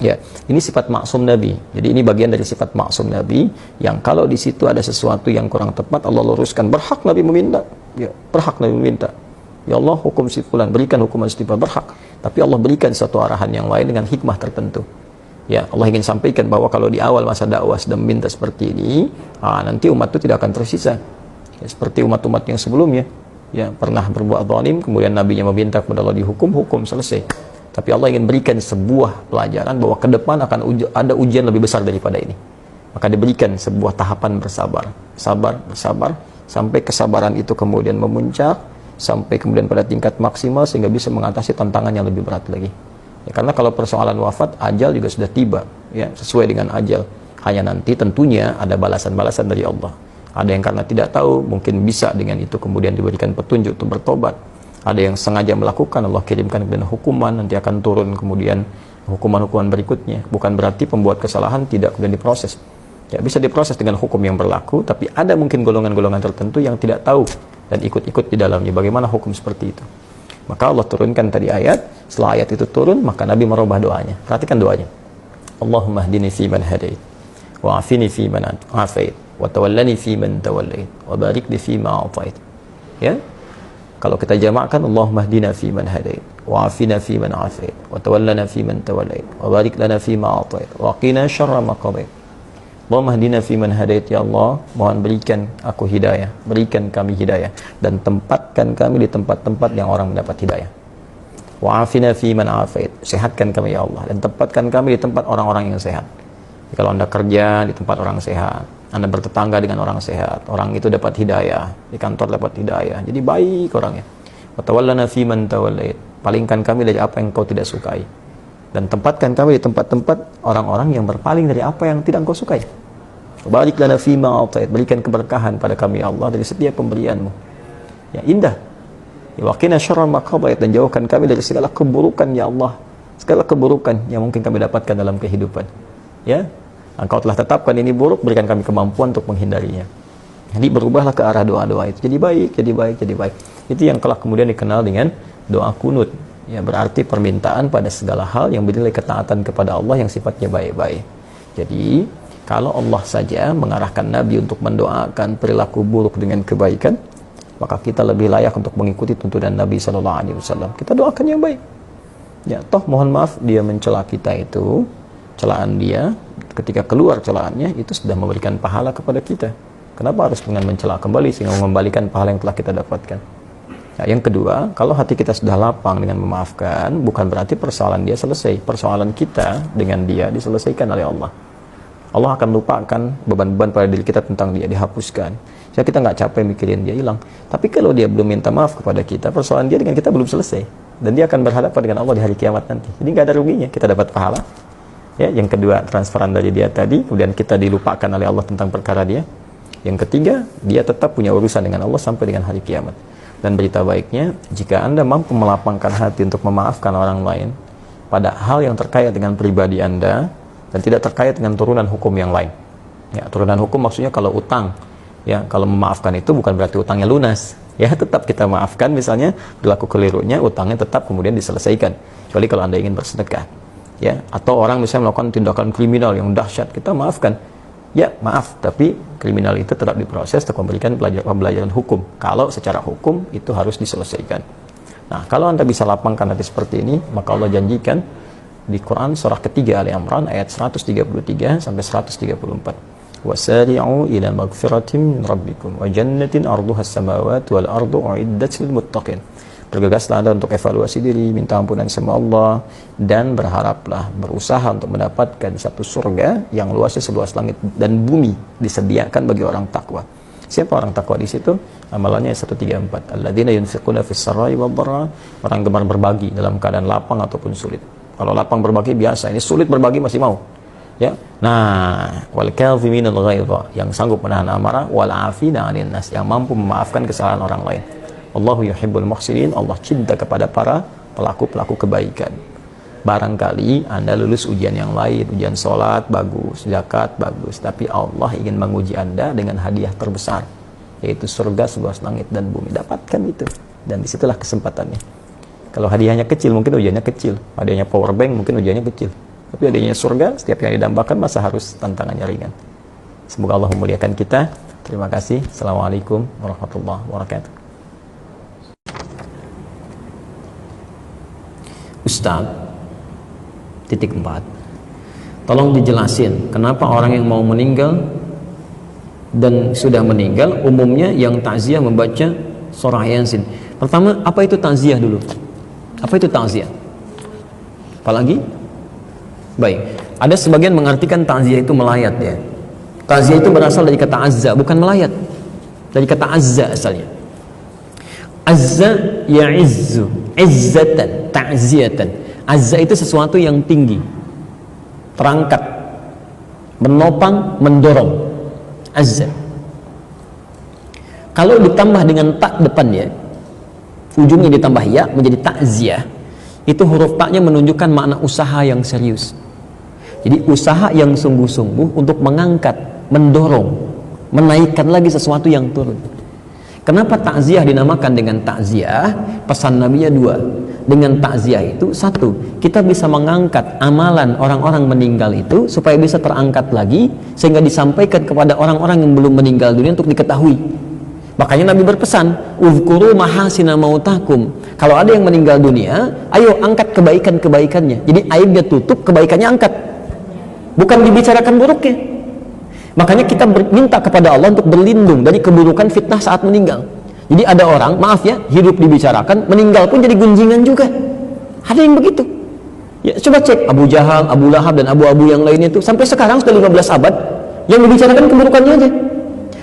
Ya, ini sifat maksum Nabi. Jadi ini bagian dari sifat maksum Nabi yang kalau di situ ada sesuatu yang kurang tepat, Allah luruskan. Berhak Nabi meminta. Ya, berhak Nabi meminta. Ya Allah, hukum si fulan, berikan hukuman si fulan, berhak. Tapi Allah berikan satu arahan yang lain dengan hikmah tertentu. Ya, Allah ingin sampaikan bahwa kalau di awal masa dakwah sedang minta seperti ini, nanti umat itu tidak akan tersisa. Ya, seperti umat-umat yang sebelumnya. Ya, pernah berbuat zalim, kemudian nabinya meminta kepada Allah dihukum, hukum selesai. Tapi Allah ingin berikan sebuah pelajaran bahwa ke depan akan ada ujian lebih besar daripada ini. Maka diberikan sebuah tahapan bersabar, bersabar, sampai kesabaran itu kemudian memuncak, sampai kemudian pada tingkat maksimal sehingga bisa mengatasi tantangan yang lebih berat lagi. Ya, karena kalau persoalan wafat, ajal juga sudah tiba, ya, sesuai dengan ajal. Hanya nanti tentunya ada balasan-balasan dari Allah. Ada yang karena tidak tahu, mungkin bisa dengan itu kemudian diberikan petunjuk untuk bertobat. Ada yang sengaja melakukan, Allah kirimkan kemudian hukuman, nanti akan turun kemudian hukuman-hukuman berikutnya. Bukan berarti pembuat kesalahan tidak kemudian diproses. Ya, bisa diproses dengan hukum yang berlaku, tapi ada mungkin golongan-golongan tertentu yang tidak tahu dan ikut-ikut di dalamnya. Bagaimana hukum seperti itu? Maka Allah turunkan tadi ayat, setelah ayat itu turun, maka Nabi merubah doanya. Perhatikan doanya. Allahumma hdini fi man hadait, wa afini fi man afait, wa tawallani fi man tawallait, wa barik li fi ma atait. Ya. Kalau kita jamakkan, Allahumma hdina fi man hadait, wa afina fi man afait, wa tawallana fi man tawallait, wa barik lana fi ma atait, wa qina syarra ma qadait. Allahumma hdina fi man hadait, ya Allah, mohon berikan aku hidayah, berikan kami hidayah, dan tempatkan kami di tempat-tempat yang orang mendapat hidayah. Wa afina fi man afait, sehatkan kami ya Allah, dan tempatkan kami di tempat orang-orang yang sehat. Jadi, kalau Anda kerja di tempat orang sehat, Anda bertetangga dengan orang sehat, orang itu dapat hidayah, di kantor dapat hidayah, jadi baik orangnya. Wa tawallana fi man tawallait, palingkan kami dari apa yang kau tidak sukai, dan tempatkan kami di tempat-tempat orang-orang yang berpaling dari apa yang tidak engkau sukai. Barik lana fima atait, berikan keberkahan pada kami ya Allah dari setiap pemberianmu. Ya, indah. Wa qina syarra ma qadait, dan jauhkan kami dari segala keburukan ya Allah, segala keburukan yang mungkin kami dapatkan dalam kehidupan. Ya, Engkau telah tetapkan ini buruk, berikan kami kemampuan untuk menghindarinya. Jadi berubahlah ke arah doa-doa itu, jadi baik, jadi baik, jadi baik. Itu yang kelak kemudian dikenal dengan doa kunut. Ya, berarti permintaan pada segala hal yang bernilai ketaatan kepada Allah yang sifatnya baik-baik. Jadi kalau Allah saja mengarahkan Nabi untuk mendoakan perilaku buruk dengan kebaikan, maka kita lebih layak untuk mengikuti tuntunan Nabi SAW. Kita doakan yang baik. Ya, toh mohon maaf dia mencela kita itu, celaan dia, ketika keluar celaannya itu sudah memberikan pahala kepada kita. Kenapa harus dengan mencela kembali sehingga mengembalikan pahala yang telah kita dapatkan? Nah, yang kedua, kalau hati kita sudah lapang dengan memaafkan, bukan berarti persoalan dia selesai. Persoalan kita dengan dia diselesaikan oleh Allah. Allah akan lupakan beban-beban pada diri kita tentang dia, dihapuskan. Jadi kita nggak capek mikirin dia, hilang. Tapi kalau dia belum minta maaf kepada kita, persoalan dia dengan kita belum selesai. Dan dia akan berhadapan dengan Allah di hari kiamat nanti. Jadi nggak ada ruginya, kita dapat pahala. Ya, yang kedua, transferan dari dia tadi, kemudian kita dilupakan oleh Allah tentang perkara dia. Yang ketiga, dia tetap punya urusan dengan Allah sampai dengan hari kiamat. Dan berita baiknya, jika Anda mampu melapangkan hati untuk memaafkan orang lain pada hal yang terkait dengan pribadi Anda, dan tidak terkait dengan turunan hukum yang lain. Ya, turunan hukum maksudnya kalau utang, ya, kalau memaafkan itu bukan berarti utangnya lunas. Ya, tetap kita maafkan, misalnya berlaku kelirunya, utangnya tetap kemudian diselesaikan. Kecuali kalau Anda ingin bersedekah. Ya, atau orang misalnya melakukan tindakan kriminal yang dahsyat, kita maafkan. ya maaf, tapi kriminal itu tetap diproses untuk memberikan pembelajaran hukum. Kalau secara hukum itu harus diselesaikan. Nah, kalau Anda bisa lapangkan hati seperti ini, maka Allah janjikan di Quran surah ketiga Ali Imran ayat 133 sampai 134. Wasari'u ila magfiratin min rabbikum wa jannatin arduha as-samawati wal ardu uiddat lil muttaqin. Bergegaslah Anda untuk evaluasi diri, minta ampunan sama Allah, dan berharaplah, berusaha untuk mendapatkan satu surga yang luasnya seluas langit dan bumi, disediakan bagi orang takwa. Siapa orang takwa di situ? Amalannya 134. Alladzina yunfiquna fis sarai wad dharra, orang gemar berbagi dalam keadaan lapang ataupun sulit. Kalau lapang berbagi biasa, ini sulit berbagi masih mau. Ya. Nah, wal kadhiminal ghaidha, yang sanggup menahan amarah, wal 'afina 'anil nas, yang mampu memaafkan kesalahan orang lain. Allahu yuhibbul muhsinin, Allah cinta kepada para pelaku-pelaku kebaikan. Barangkali Anda lulus ujian yang lain, ujian sholat bagus, zakat bagus, tapi Allah ingin menguji Anda dengan hadiah terbesar, yaitu surga seluas langit dan bumi. Dapatkan itu, dan disitulah kesempatannya. Kalau hadiahnya kecil, mungkin ujiannya kecil. Hadiahnya power bank, mungkin ujiannya kecil. Tapi adanya surga, setiap yang didambakan masa harus tantangannya ringan. Semoga Allah memuliakan kita. Terima kasih. Assalamualaikum warahmatullahi wabarakatuh. Ustaz, titik 4. Tolong dijelasin, kenapa orang yang mau meninggal dan sudah meninggal, umumnya yang takziah membaca surah Yasin. Pertama, apa itu takziah dulu? Apa itu takziah? Apalagi? Baik, ada sebagian mengartikan takziah itu melayat ya. Takziah itu berasal dari kata azza, bukan melayat. Dari kata azza asalnya. Azza ya'izzu, izzatan, ta'ziyatan. Azza itu sesuatu yang tinggi, terangkat, menopang, mendorong. Azza. Kalau ditambah dengan tak depannya, ujungnya ditambah ya menjadi takziah, itu huruf taknya menunjukkan makna usaha yang serius. Jadi usaha yang sungguh-sungguh untuk mengangkat, mendorong, menaikkan lagi sesuatu yang turun. Kenapa takziah dinamakan dengan takziah? Pesan Nabi-nya 2. Dengan takziah itu, 1, kita bisa mengangkat amalan orang-orang meninggal itu supaya bisa terangkat lagi, sehingga disampaikan kepada orang-orang yang belum meninggal dunia untuk diketahui. Makanya Nabi berpesan, uzkuru mahasina mautakum. Kalau ada yang meninggal dunia, ayo angkat kebaikan-kebaikannya. Jadi aibnya tutup, kebaikannya angkat. Bukan dibicarakan buruknya. Makanya kita minta kepada Allah untuk berlindung dari keburukan fitnah saat meninggal. Jadi ada orang, maaf ya, hidup dibicarakan, meninggal pun jadi gunjingan juga. Ada yang begitu. Ya, coba cek Abu Jahal, Abu Lahab, dan Abu-Abu yang lainnya itu. Sampai sekarang sudah 15 abad, yang dibicarakan keburukannya aja.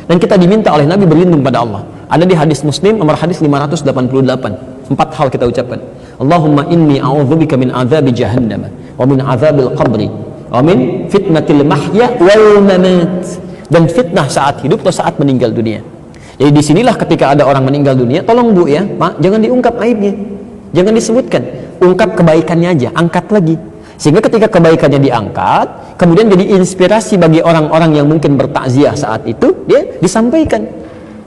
Dan kita diminta oleh Nabi berlindung pada Allah. Ada di hadis Muslim, nomor hadis 588. 4 hal kita ucapkan. Allahumma inni a'udzubika min azabi jahannam, wa min azabil qabri, wa min fitnatil mahya wal mamat, dan fitnah saat hidup atau saat meninggal dunia. Jadi disinilah ketika ada orang meninggal dunia, tolong Bu ya, Mak, jangan diungkap aibnya, jangan disebutkan, ungkap kebaikannya aja, angkat lagi. Sehingga ketika kebaikannya diangkat, kemudian jadi inspirasi bagi orang-orang yang mungkin bertakziah saat itu, dia disampaikan.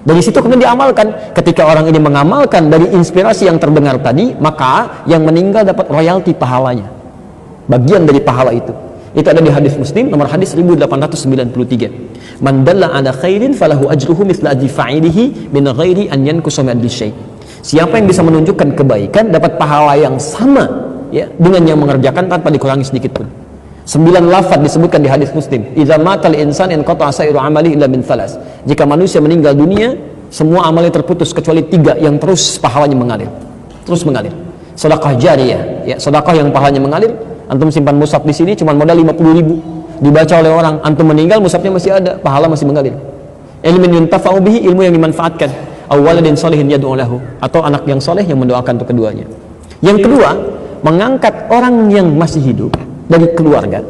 Dari situ kemudian diamalkan. Ketika orang ini mengamalkan dari inspirasi yang terdengar tadi, maka yang meninggal dapat royalti pahalanya, bagian dari pahala itu. Itu ada di hadis Muslim nomor hadis 1893. Man dalla ala khairin falahu ajruhu mithla ajri fa'ilihi min ghairi an yanqusa min syai'. Siapa yang bisa menunjukkan kebaikan dapat pahala yang sama ya dengan yang mengerjakan tanpa dikurangi sedikit pun. 9 lafaz disebutkan di hadis Muslim. Idza matal insan in qata'a sa'iru amali illa min thalas. Jika manusia meninggal dunia, semua amalnya terputus kecuali 3 yang terus pahalanya mengalir. Terus mengalir. Sedekah jariyah, ya, sedekah yang pahalanya mengalir. Antum simpan mushaf di sini cuma modal 50.000, dibaca oleh orang, antum meninggal mushafnya masih ada, pahala masih mengalir. Ilmin yuntafa'u bihi, ilmu yang dimanfaatkan. Aw waladin shalihin yad'u lahu, atau anak yang soleh yang mendoakan untuk keduanya. Yang kedua, mengangkat orang yang masih hidup dari keluarga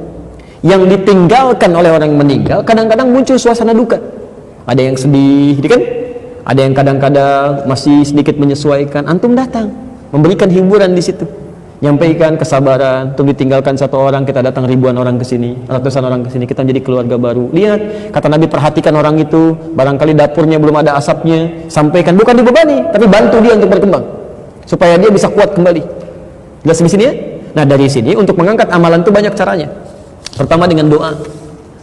yang ditinggalkan oleh orang yang meninggal. Kadang-kadang muncul suasana duka, ada yang sedih, kan? Ada yang kadang-kadang masih sedikit menyesuaikan. Antum datang, memberikan hiburan di situ, nyampaikan kesabaran. Untuk ditinggalkan satu orang, kita datang ribuan orang ke sini, ratusan orang ke sini, kita menjadi keluarga baru. Lihat, kata Nabi, perhatikan orang itu, barangkali dapurnya belum ada asapnya, sampaikan, bukan dibebani, tapi bantu dia untuk berkembang supaya dia bisa kuat kembali. Jelas di sini ya? Nah, dari sini untuk mengangkat amalan itu banyak caranya. Pertama dengan doa.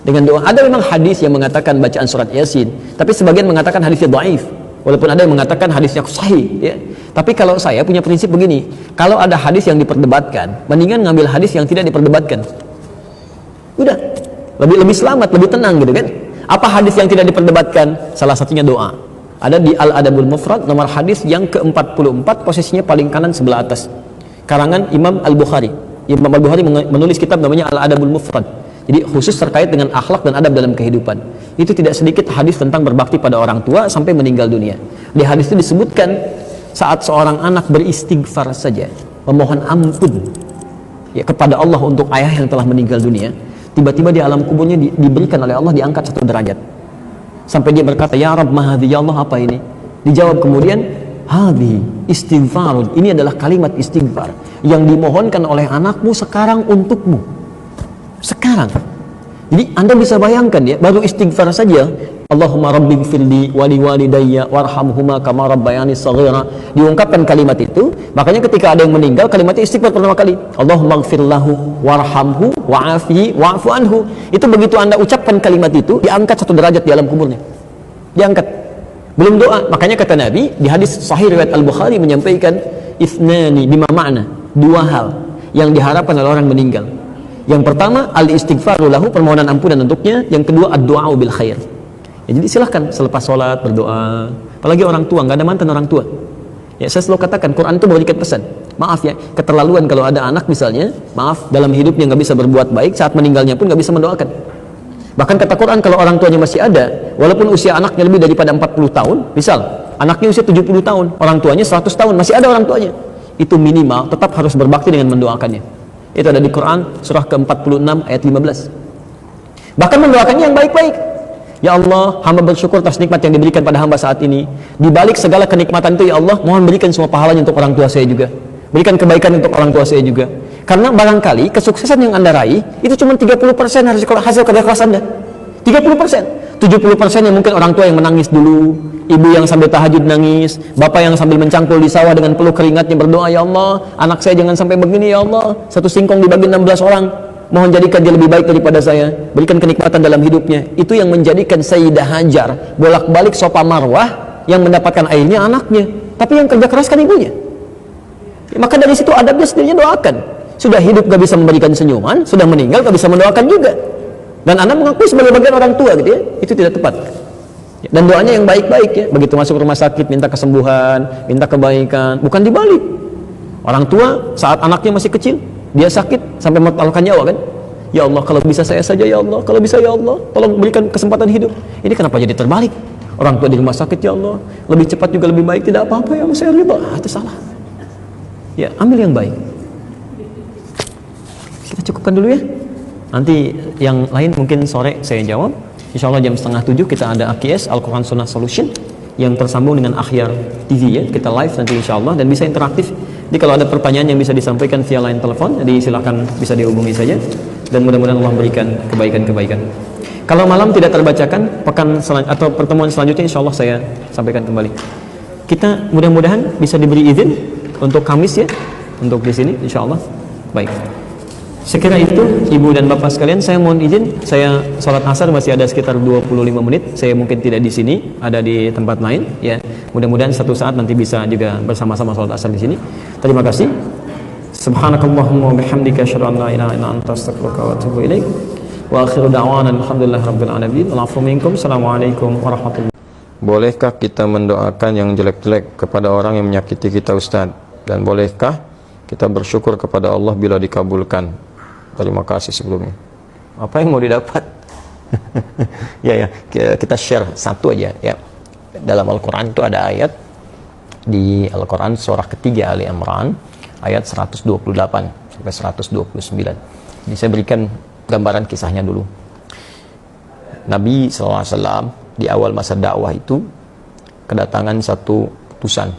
dengan doa. Ada memang hadis yang mengatakan bacaan surat Yasin, tapi sebagian mengatakan hadisnya dhaif, walaupun ada yang mengatakan hadisnya sahih, ya. Tapi kalau saya punya prinsip begini, kalau ada hadis yang diperdebatkan, mendingan ngambil hadis yang tidak diperdebatkan. Udah, lebih selamat, lebih tenang gitu kan. Apa hadis yang tidak diperdebatkan? Salah satunya doa. Ada di Al-Adabul Mufrad nomor hadis yang ke-44, posisinya paling kanan sebelah atas. Karangan Imam Al-Bukhari. Imam Al-Bukhari menulis kitab namanya Al-Adabul Mufrad. Jadi khusus terkait dengan akhlak dan adab dalam kehidupan. Itu tidak sedikit hadis tentang berbakti pada orang tua sampai meninggal dunia. Di hadis itu disebutkan saat seorang anak beristighfar saja, memohon ampun ya kepada Allah untuk ayah yang telah meninggal dunia, tiba-tiba di alam kuburnya diberikan oleh Allah, diangkat 1 derajat. Sampai dia berkata, "Ya Rabb, ma hadhi, ya Allah, apa ini?" Dijawab kemudian, "Hadhi istighfarun." Ini adalah kalimat istighfar yang dimohonkan oleh anakmu sekarang untukmu. Sekarang. Jadi Anda bisa bayangkan ya, baru istighfar saja, Allahumma rabbi gfirli wali walidayya warhamhuma kama rabbayani shaghira, diungkapkan kalimat itu. Makanya ketika ada yang meninggal, kalimatnya istighfar pertama kali, Allahumma gfirlahu warhamhu wa'afihi wa'fu anhu. Itu begitu Anda ucapkan kalimat itu, diangkat 1 derajat di alam kuburnya. Diangkat. Belum doa. Makanya kata Nabi di hadis sahih riwayat Al-Bukhari menyampaikan, ithnani bima ma'na, 2 hal yang diharapkan oleh orang meninggal. Yang pertama, al-istighfaru lahu, permohonan ampunan untuknya. Yang kedua, ad-du'a bil khair. Ya, jadi silahkan selepas sholat berdoa. Apalagi orang tua, nggak ada mantan orang tua. Ya, saya selalu katakan, Quran itu memberikan pesan. Maaf ya, keterlaluan kalau ada anak misalnya, maaf, dalam hidupnya nggak bisa berbuat baik, saat meninggalnya pun nggak bisa mendoakan. Bahkan kata Quran, kalau orang tuanya masih ada, walaupun usia anaknya lebih daripada 40 tahun, misal, anaknya usia 70 tahun, orang tuanya 100 tahun, masih ada orang tuanya. Itu minimal, tetap harus berbakti dengan mendoakannya. Itu ada di Quran surah ke-46 ayat 15. Bahkan mendoakannya yang baik-baik. Ya Allah, hamba bersyukur atas nikmat yang diberikan pada hamba saat ini. Di balik segala kenikmatan itu, ya Allah, mohon berikan semua pahalanya untuk orang tua saya juga. Berikan kebaikan untuk orang tua saya juga. Karena barangkali kesuksesan yang Anda raih itu cuma 30% hasil kerja keras Anda. 30%. 70% yang mungkin orang tua yang menangis dulu, ibu yang sambil tahajud nangis, bapak yang sambil mencangkul di sawah dengan peluh keringatnya berdoa, ya Allah, anak saya jangan sampai begini, ya Allah, 1 singkong dibagi 16 orang, mohon jadikan dia lebih baik daripada saya, berikan kenikmatan dalam hidupnya. Itu yang menjadikan Sayyidah Hajar bolak-balik Safa Marwah, yang mendapatkan airnya anaknya, tapi yang kerja keras kan ibunya. Ya, maka dari situ adabnya sendirinya doakan. Sudah hidup gak bisa memberikan senyuman, sudah meninggal gak bisa mendoakan juga. Dan Anda mengakui sebagai bagian orang tua gitu ya, itu tidak tepat. Dan doanya yang baik-baik ya, begitu masuk rumah sakit minta kesembuhan, minta kebaikan, bukan dibalik. Orang tua saat anaknya masih kecil, dia sakit sampai mempertaruhkan nyawa kan? Ya Allah, kalau bisa saya saja ya Allah, kalau bisa ya Allah, tolong berikan kesempatan hidup. Ini kenapa jadi terbalik? Orang tua di rumah sakit, ya Allah, lebih cepat juga lebih baik, tidak apa-apa ya Allah, saya ridha. Itu salah. Ya, ambil yang baik. Kita cukupkan dulu ya. Nanti yang lain mungkin sore saya jawab. Insya Allah jam 6:30 kita ada AKS Al-Quran Sunnah Solution yang tersambung dengan Akhyar TV ya. Kita live nanti insya Allah dan bisa interaktif. Jadi kalau ada pertanyaan yang bisa disampaikan via line telepon, jadi silakan bisa dihubungi saja. Dan mudah-mudahan Allah berikan kebaikan-kebaikan. Kalau malam tidak terbacakan, atau pertemuan selanjutnya insya Allah saya sampaikan kembali. Kita mudah-mudahan bisa diberi izin untuk Kamis ya, untuk di sini insya Allah. Baik. Sekira itu ibu dan bapak sekalian, saya mohon izin, saya sholat asar masih ada sekitar 25 menit, saya mungkin tidak di sini, ada di tempat lain ya. Mudah-mudahan satu saat nanti bisa juga bersama-sama sholat asar di sini. Terima kasih. Subhanakallahumma wa bihamdika asyhadu an la ilaha illa anta astaghfiruka wa atubu ilaik. Wa akhiru da'wana alhamdulillahirabbil alamin. Wa'afu minkum. Assalamualaikum warahmatullahi wabarakatuh. Bolehkah kita mendoakan yang jelek-jelek kepada orang yang menyakiti kita, Ustaz? Dan bolehkah kita bersyukur kepada Allah bila dikabulkan? Terima kasih sebelumnya. Apa yang mau didapat? ya, kita share satu aja ya. Dalam Al-Quran itu ada ayat di Al-Quran surah ketiga Ali Imran ayat 128 sampai 129. Ini saya berikan gambaran kisahnya dulu. Nabi SAW di awal masa dakwah itu kedatangan satu utusan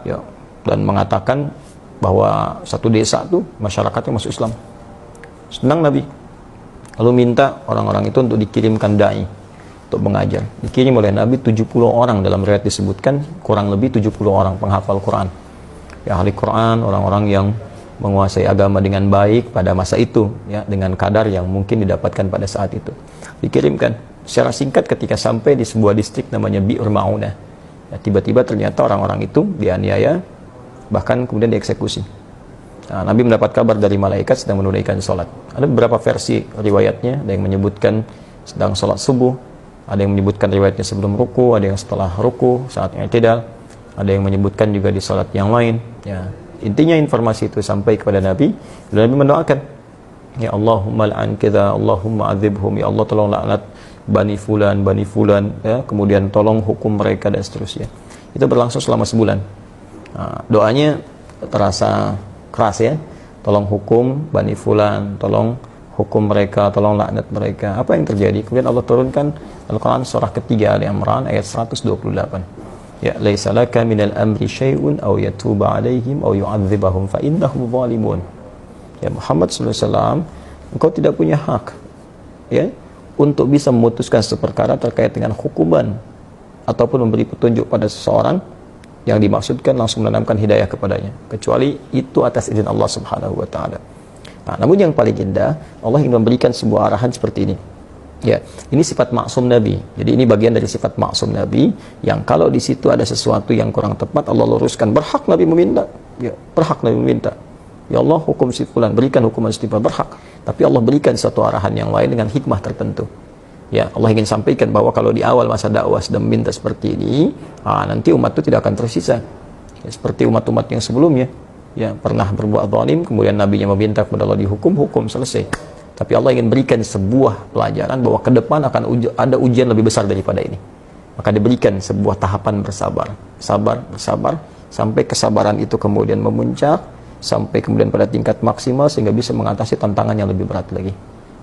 ya, dan mengatakan bahwa satu desa itu masyarakatnya masuk Islam. Senang Nabi, lalu minta orang-orang itu untuk dikirimkan dai untuk mengajar. Dikirim oleh Nabi 70 orang, dalam riwayat disebutkan kurang lebih 70 orang penghafal Quran ya, ahli Quran, orang-orang yang menguasai agama dengan baik pada masa itu, ya, dengan kadar yang mungkin didapatkan pada saat itu. Dikirimkan secara singkat ketika sampai di sebuah distrik namanya Bi'r Ma'unah. Ya, tiba-tiba ternyata orang-orang itu dianiaya, bahkan kemudian dieksekusi. Nah, Nabi mendapat kabar dari malaikat sedang menunaikan sholat. Ada beberapa versi riwayatnya, ada yang menyebutkan sedang sholat subuh, ada yang menyebutkan riwayatnya sebelum ruku, ada yang setelah ruku, saat i'tidal, ada yang menyebutkan juga di sholat yang lain. Ya, intinya informasi itu sampai kepada Nabi, dan Nabi mendoakan, ya Allahumma la'an kita, Allahumma adzibhum, ya Allah tolong laknat Bani Fulan, ya, kemudian tolong hukum mereka dan seterusnya. Itu berlangsung selama sebulan. Nah, doanya terasa keras, ya, tolong hukum Bani Fulan, tolong hukum mereka, tolong laknat mereka. Apa yang terjadi? Kemudian Allah turunkan Al-Quran surah ketiga Ali Imran ayat 128. Ya, laisa laka minal amri syai'un aw yatuba alaihim aw yu'adzibahum fa innahum zalimun. Ya Muhammad sallallahu alaihi wasallam, engkau tidak punya hak, ya, untuk bisa memutuskan seperkara terkait dengan hukuman ataupun memberi petunjuk pada seseorang yang dimaksudkan langsung menanamkan hidayah kepadanya, kecuali itu atas izin Allah Subhanahu wa taala. Nah, namun yang paling indah, Allah ingin memberikan sebuah arahan seperti ini. Ya, ini sifat maksum Nabi. Jadi ini bagian dari sifat maksum Nabi yang kalau di situ ada sesuatu yang kurang tepat, Allah luruskan. Berhak Nabi meminta. Ya, berhak Nabi meminta. Ya Allah, hukum si fulan, berikan hukuman setipa, berhak. Tapi Allah berikan satu arahan yang lain dengan hikmah tertentu. Ya, Allah ingin sampaikan bahwa kalau di awal masa dakwah sedang minta seperti ini, nanti umat itu tidak akan tersisa. Ya, seperti umat-umat yang sebelumnya, ya, pernah berbuat zalim, kemudian nabinya meminta kepada Allah dihukum, hukum selesai. Tapi Allah ingin berikan sebuah pelajaran bahwa ke depan akan ada ujian lebih besar daripada ini. Maka diberikan sebuah tahapan bersabar, bersabar, sampai kesabaran itu kemudian memuncak, sampai kemudian pada tingkat maksimal sehingga bisa mengatasi tantangan yang lebih berat lagi.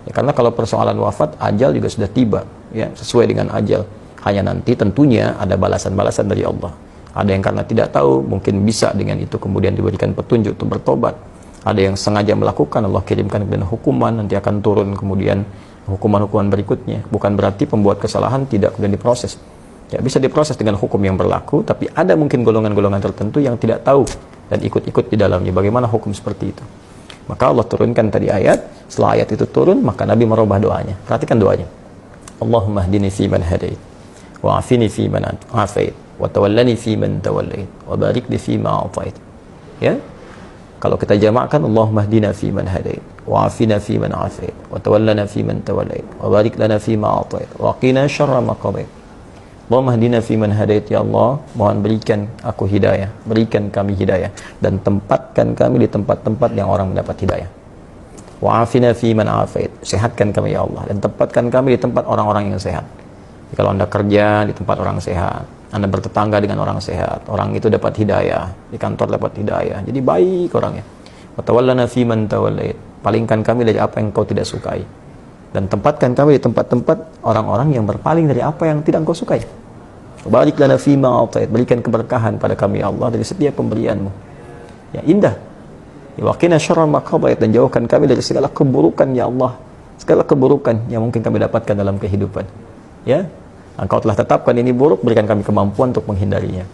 Ya, karena kalau persoalan wafat, ajal juga sudah tiba, ya, sesuai dengan ajal. Hanya nanti tentunya ada balasan-balasan dari Allah. Ada yang karena tidak tahu, mungkin bisa dengan itu kemudian diberikan petunjuk untuk bertobat. Ada yang sengaja melakukan, Allah kirimkan kemudian hukuman, nanti akan turun kemudian hukuman-hukuman berikutnya. Bukan berarti pembuat kesalahan tidak kemudian diproses. Ya, bisa diproses dengan hukum yang berlaku, tapi ada mungkin golongan-golongan tertentu yang tidak tahu dan ikut-ikut di dalamnya. Bagaimana hukum seperti itu? Maka Allah turunkan tadi ayat, setelah ayat itu turun, maka Nabi merubah doanya. Perhatikan doanya. Allahumma hdini fi man hadait, wa afini fi man afait, wa tawallani fi man tawallait, wa barik li fi ma atait. Ya. Kalau kita jamakkan, Allahumma hdina fi man hadait, wa afina fi man afait, wa tawallana fi man tawallait, wa barik lana fi ma atait, wa qina syarra ma qadait. Allahumma hdina fi man hadait, ya Allah, mohon berikan aku hidayah, berikan kami hidayah, dan tempatkan kami di tempat-tempat yang orang mendapat hidayah. Wa afina fi man afait, sehatkan kami ya Allah, dan tempatkan kami di tempat orang-orang yang sehat. Jadi, kalau Anda kerja di tempat orang sehat, Anda bertetangga dengan orang sehat, orang itu dapat hidayah, di kantor dapat hidayah, jadi baik orangnya. Wa tawallana fi man tawallait, palingkan kami dari apa yang Kau tidak sukai, dan tempatkan kami di tempat-tempat orang-orang yang berpaling dari apa yang tidak Engkau sukai. Barik lana fima atait, berikan keberkahan pada kami ya Allah dari setiap pemberianmu. Ya, indah. Wa qina syarra ma qadait, dan jauhkan kami dari segala keburukan ya Allah, segala keburukan yang mungkin kami dapatkan dalam kehidupan. Ya, Engkau telah tetapkan ini buruk, berikan kami kemampuan untuk menghindarinya.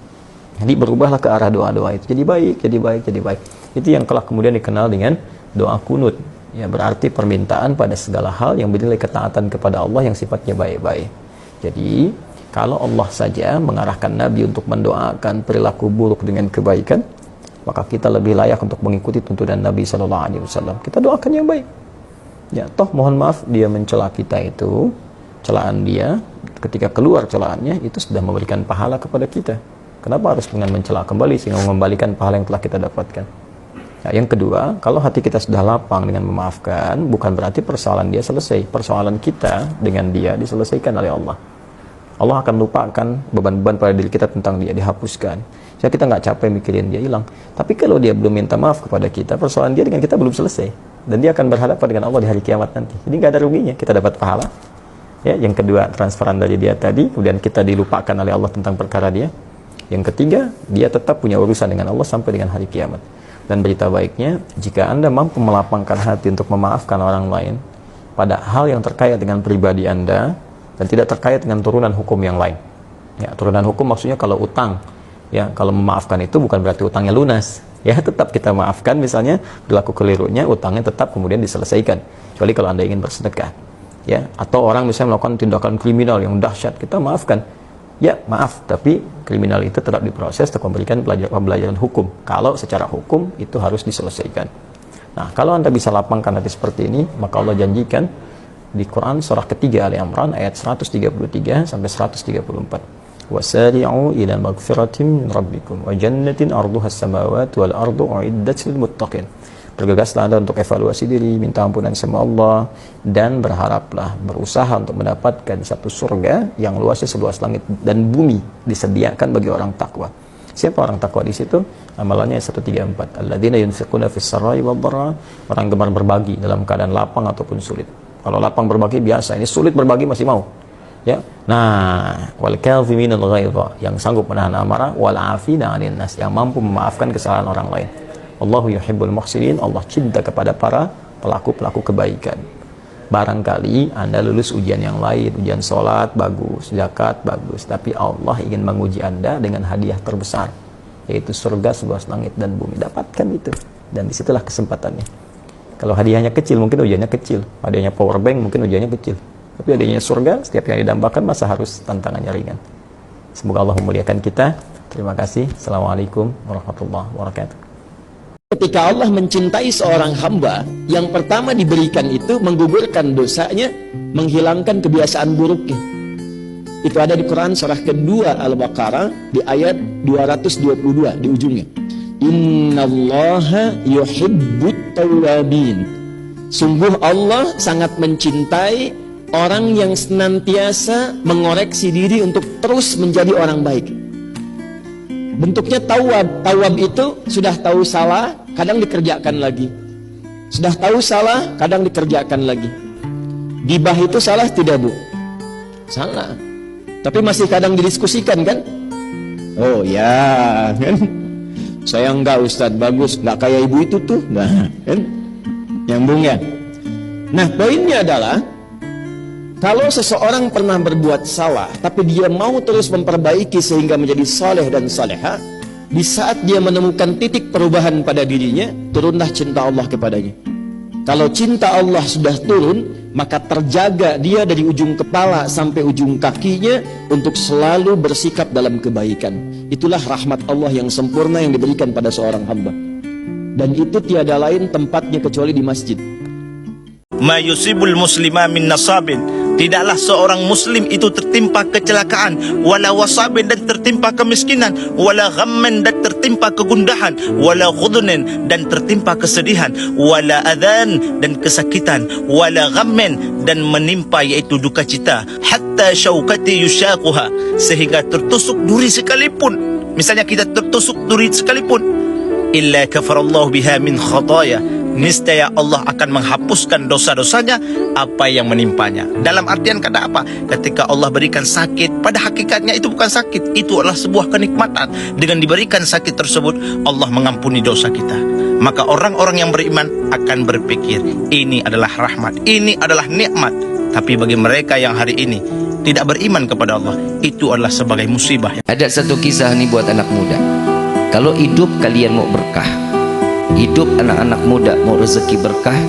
Jadi berubahlah ke arah doa-doa itu, jadi baik, jadi baik, jadi baik. Itu yang telah kemudian dikenal dengan doa kunut. Ya, berarti permintaan pada segala hal yang bernilai ketaatan kepada Allah yang sifatnya baik-baik. Jadi kalau Allah saja mengarahkan Nabi untuk mendoakan perilaku buruk dengan kebaikan, maka kita lebih layak untuk mengikuti tuntunan Nabi SAW. Kita doakan yang baik. Ya, toh mohon maaf dia mencela kita itu, celaan dia, ketika keluar celaannya itu sudah memberikan pahala kepada kita. Kenapa harus dengan mencela kembali sehingga mengembalikan pahala yang telah kita dapatkan? Ya, yang kedua, kalau hati kita sudah lapang dengan memaafkan, bukan berarti persoalan dia selesai. Persoalan kita dengan dia diselesaikan oleh Allah. Allah akan lupakan beban-beban pada diri kita tentang dia, dihapuskan. Jadi kita nggak capek mikirin dia, hilang. Tapi kalau dia belum minta maaf kepada kita, persoalan dia dengan kita belum selesai. Dan dia akan berhadapan dengan Allah di hari kiamat nanti. Jadi nggak ada ruginya, kita dapat pahala. Ya, yang kedua, transferan dari dia tadi, kemudian kita dilupakan oleh Allah tentang perkara dia. Yang ketiga, dia tetap punya urusan dengan Allah sampai dengan hari kiamat. Dan berita baiknya, jika Anda mampu melapangkan hati untuk memaafkan orang lain pada hal yang terkait dengan pribadi Anda, dan tidak terkait dengan turunan hukum yang lain. Ya, turunan hukum maksudnya kalau utang, ya, kalau memaafkan itu bukan berarti utangnya lunas, Ya, tetap kita maafkan, misalnya berlaku kelirunya, utangnya tetap kemudian diselesaikan. Kecuali kalau Anda ingin bersedekah. Ya, atau orang misalnya melakukan tindakan kriminal yang dahsyat, kita maafkan. Ya, maaf, tapi kriminal itu tetap diproses untuk memberikan pembelajaran hukum. Kalau secara hukum itu harus diselesaikan. Nah, kalau Anda bisa lapangkan hati seperti ini, maka Allah janjikan di Quran surah ketiga Ali Imran ayat 133 sampai 134. Wasari'u ila maghfiratin min rabbikum wa jannatin arduha as-samawati wal ardu uiddat lil muttaqin. Bergegaslah Anda untuk evaluasi diri, minta ampunan sama Allah, dan berharaplah, berusaha untuk mendapatkan satu surga yang luasnya seluas langit dan bumi, disediakan bagi orang takwa. Siapa orang takwa di situ? Amalannya 134. Alladzina yunfiquna fis sarai wad dharra, orang gemar berbagi dalam keadaan lapang ataupun sulit. Kalau lapang berbagi biasa, ini sulit berbagi masih mau. Ya. Nah, wal kadhiminal ghaidha, yang sanggup menahan amarah, wal 'afina 'anil nas, yang mampu memaafkan kesalahan orang lain. Allahu yuhibbul muhsinin, Allah cinta kepada para pelaku-pelaku kebaikan. Barangkali Anda lulus ujian yang lain, ujian sholat bagus, zakat bagus, tapi Allah ingin menguji Anda dengan hadiah terbesar, yaitu surga seluas langit dan bumi. Dapatkan itu, dan disitulah kesempatannya. Kalau hadiahnya kecil, mungkin ujiannya kecil. Hadiahnya power bank, mungkin ujiannya kecil. Tapi adanya surga, setiap yang didambakan masa harus tantangannya ringan. Semoga Allah memuliakan kita. Terima kasih. Assalamualaikum warahmatullahi wabarakatuh. Ketika Allah mencintai seorang hamba, yang pertama diberikan itu menggugurkan dosanya, menghilangkan kebiasaan buruknya. Itu ada di Quran surah kedua Al-Baqarah di ayat 222 di ujungnya. Innallaha yuhibbut tawwabin. Sungguh Allah sangat mencintai orang yang senantiasa mengoreksi diri untuk terus menjadi orang baik. Bentuknya tawab. Tawab itu sudah tahu salah, kadang dikerjakan lagi. Sudah tahu salah, kadang dikerjakan lagi. Gibah itu salah tidak, Bu? Salah. Tapi masih kadang didiskusikan kan? Oh ya, kan? Saya enggak, Ustadz, bagus, enggak kayak ibu itu tuh. Nah, kan? Nyambung ya? Nah, poinnya adalah kalau seseorang pernah berbuat salah, tapi dia mau terus memperbaiki sehingga menjadi saleh dan saleha, di saat dia menemukan titik perubahan pada dirinya, turunlah cinta Allah kepadanya. Kalau cinta Allah sudah turun, maka terjaga dia dari ujung kepala sampai ujung kakinya untuk selalu bersikap dalam kebaikan. Itulah rahmat Allah yang sempurna yang diberikan pada seorang hamba. Dan itu tiada lain tempatnya kecuali di masjid. Ma yusibul muslima min nasabin, tidaklah seorang muslim itu tertimpa kecelakaan, wala wasabin, dan tertimpa kemiskinan, wala ghamman, dan tertimpa kegundahan, wala ghudnin, dan tertimpa kesedihan, wala adhan, dan kesakitan, wala ghamman, dan menimpa yaitu duka cita, hatta syaukati yushaquha, sehingga tertusuk duri sekalipun. Misalnya kita tertusuk duri sekalipun, illa kafarallahu biha min khataya, niscaya Allah akan menghapuskan dosa-dosanya apa yang menimpanya. Dalam artian kata apa? Ketika Allah berikan sakit, pada hakikatnya itu bukan sakit, itu adalah sebuah kenikmatan. Dengan diberikan sakit tersebut, Allah mengampuni dosa kita. Maka orang-orang yang beriman akan berpikir, ini adalah rahmat, ini adalah nikmat. Tapi bagi mereka yang hari ini tidak beriman kepada Allah, itu adalah sebagai musibah. Ada satu kisah nih buat anak muda. Kalau hidup kalian mau berkah, hidup anak-anak muda mau rezeki berkah,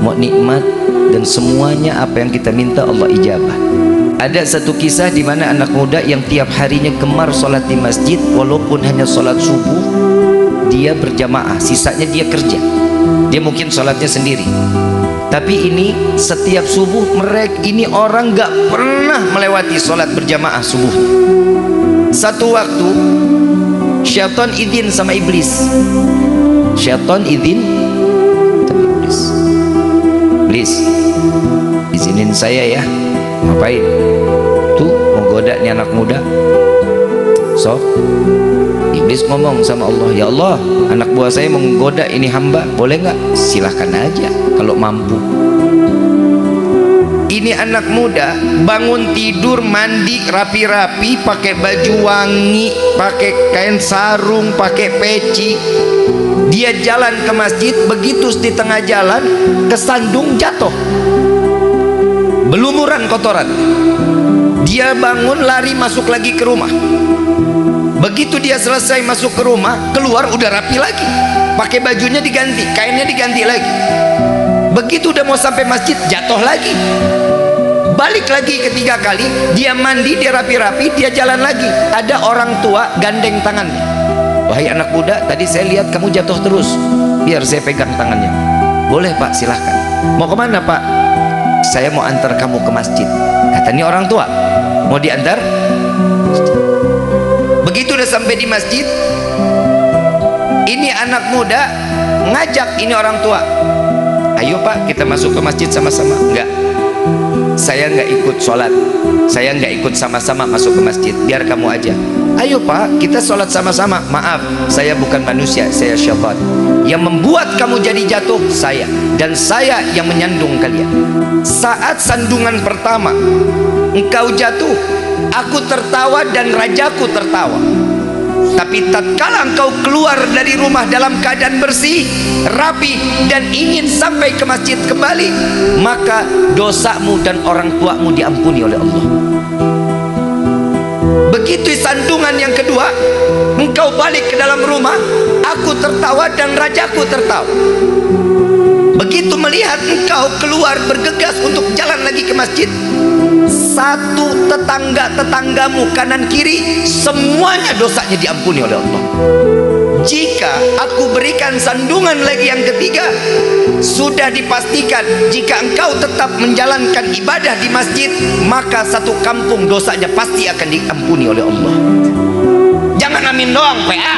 mau nikmat, dan semuanya apa yang kita minta Allah ijabah. Ada satu kisah di mana anak muda yang tiap harinya gemar sholat di masjid, walaupun hanya sholat subuh dia berjamaah, sisanya dia kerja. Dia mungkin sholatnya sendiri, tapi ini setiap subuh mereka ini orang gak pernah melewati sholat berjamaah subuh. Satu waktu syaitan izin sama iblis. Syaitan izin sama iblis. Iblis, izinin saya ya. Ngapain? Tuh menggoda nih anak muda. So, iblis ngomong sama Allah, ya Allah, anak buah saya menggoda ini hamba, boleh nggak? Silahkan aja kalau mampu. Ini anak muda bangun tidur, mandi rapi-rapi, pakai baju wangi, pakai kain sarung, pakai peci. Dia jalan ke masjid, begitu di tengah jalan kesandung jatuh, belumuran kotoran. Dia bangun lari masuk lagi ke rumah. Begitu dia selesai masuk ke rumah, keluar udah rapi lagi. pakai bajunya diganti, kainnya diganti lagi. Begitu udah mau sampai masjid, jatuh lagi. Balik lagi ketiga kali, dia mandi, dia rapi-rapi, dia jalan lagi. Ada orang tua gandeng tangannya. Wahai anak muda, tadi saya lihat kamu jatuh terus, biar saya pegang tangannya. Boleh Pak, silahkan. Mau kemana Pak? Saya mau antar kamu ke masjid. Kata ini orang tua, mau diantar. Begitu udah sampai di masjid, ini anak muda ngajak ini orang tua, ayo Pak kita masuk ke masjid sama-sama. Enggak, saya nggak ikut sholat, saya nggak ikut sama-sama masuk ke masjid, biar kamu aja. Ayo Pak kita sholat sama-sama. Maaf, saya bukan manusia, saya syaitan. Yang membuat kamu jadi jatuh saya, dan saya yang menyandung kalian. Saat sandungan pertama engkau jatuh, aku tertawa dan rajaku tertawa. Tapi tatkala engkau keluar dari rumah dalam keadaan bersih, rapi, dan ingin sampai ke masjid kembali, maka dosamu dan orang tuamu diampuni oleh Allah. Begitu sandungan yang kedua, engkau balik ke dalam rumah, aku tertawa dan rajaku tertawa. Begitu melihat engkau keluar bergegas untuk jalan lagi ke masjid, satu tetanggamu kanan kiri semuanya dosanya diampuni oleh Allah. Jika aku berikan sandungan lagi yang ketiga, sudah dipastikan jika engkau tetap menjalankan ibadah di masjid, maka satu kampung dosanya pasti akan diampuni oleh Allah. Jangan amin doang, PA.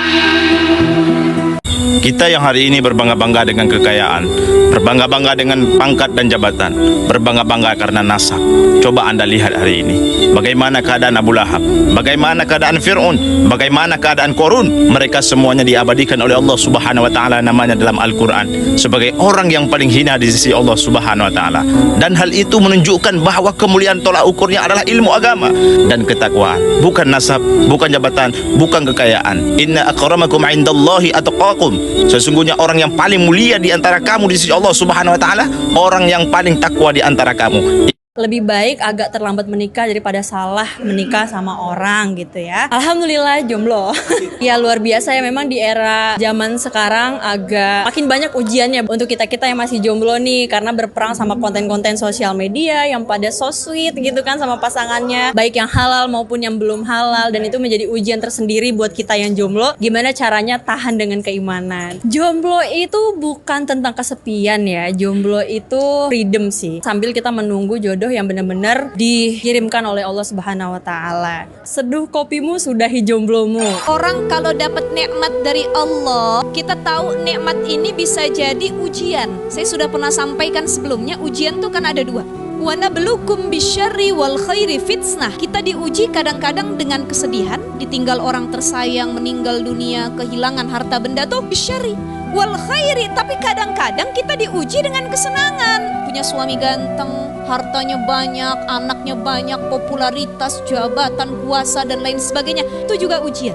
Kita yang hari ini berbangga-bangga dengan kekayaan, berbangga-bangga dengan pangkat dan jabatan, berbangga-bangga karena nasab. Coba Anda lihat hari ini, bagaimana keadaan Abu Lahab, bagaimana keadaan Fir'aun, bagaimana keadaan Qarun. Mereka semuanya diabadikan oleh Allah Subhanahu wa taala namanya dalam Al-Qur'an sebagai orang yang paling hina di sisi Allah Subhanahu wa taala. Dan hal itu menunjukkan bahwa kemuliaan tolak ukurnya adalah ilmu agama dan ketakwaan, bukan nasab, bukan jabatan, bukan kekayaan. Inna akramakum 'indallahi atqakum. Sesungguhnya orang yang paling mulia di antara kamu di sisi Allah Subhanahu wa taala, orang yang paling takwa di antara kamu. Lebih baik agak terlambat menikah daripada salah menikah sama orang gitu ya. Alhamdulillah jomblo. Ya luar biasa ya, memang di era zaman sekarang agak makin banyak ujiannya untuk kita-kita yang masih jomblo nih, karena berperang sama konten-konten sosial media yang pada so sweet gitu kan sama pasangannya, baik yang halal maupun yang belum halal, dan itu menjadi ujian tersendiri buat kita yang jomblo. Gimana caranya tahan dengan keimanan. Jomblo itu bukan tentang kesepian ya, jomblo itu freedom sih. Sambil kita menunggu jodoh yang benar-benar dikirimkan oleh Allah Subhanahu wa taala. Seduh kopimu, sudahi jomblomu. Orang kalau dapat nikmat dari Allah, kita tahu nikmat ini bisa jadi ujian. Saya sudah pernah sampaikan sebelumnya, ujian tuh kan ada dua. Wa nabluukum bisyarri wal khairi fitnah. Kita diuji kadang-kadang dengan kesedihan, ditinggal orang tersayang, meninggal dunia, kehilangan harta benda tuh bisyarri wal khairi. Tapi kadang-kadang kita diuji dengan kesenangan. Punya suami ganteng, hartanya banyak, anaknya banyak, popularitas, jabatan, kuasa, dan lain sebagainya. Itu juga ujian.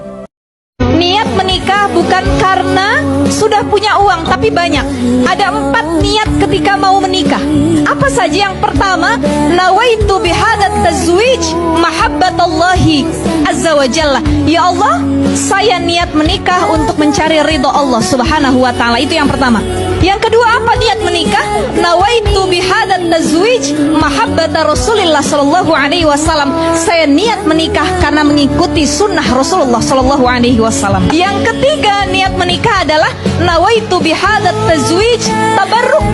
Niat menikah bukan karena sudah punya uang tapi banyak. Ada 4 niat ketika mau menikah. Apa saja? Yang pertama, nawaitu bihadat tazwij mahabbatallahi azza wa jalla. Ya Allah, saya niat menikah untuk mencari ridho Allah Subhanahu wa taala. Itu yang pertama. Yang kedua, apa niat menikah? Nawaitu bihadat tazwij mahabbata Rasulillah sallallahu alaihi wasallam. Saya niat menikah karena mengikuti sunnah Rasulullah sallallahu alaihi wasallam. Yang ketiga, niat menikah adalah nawaitu bihadat tazwij tabarruk,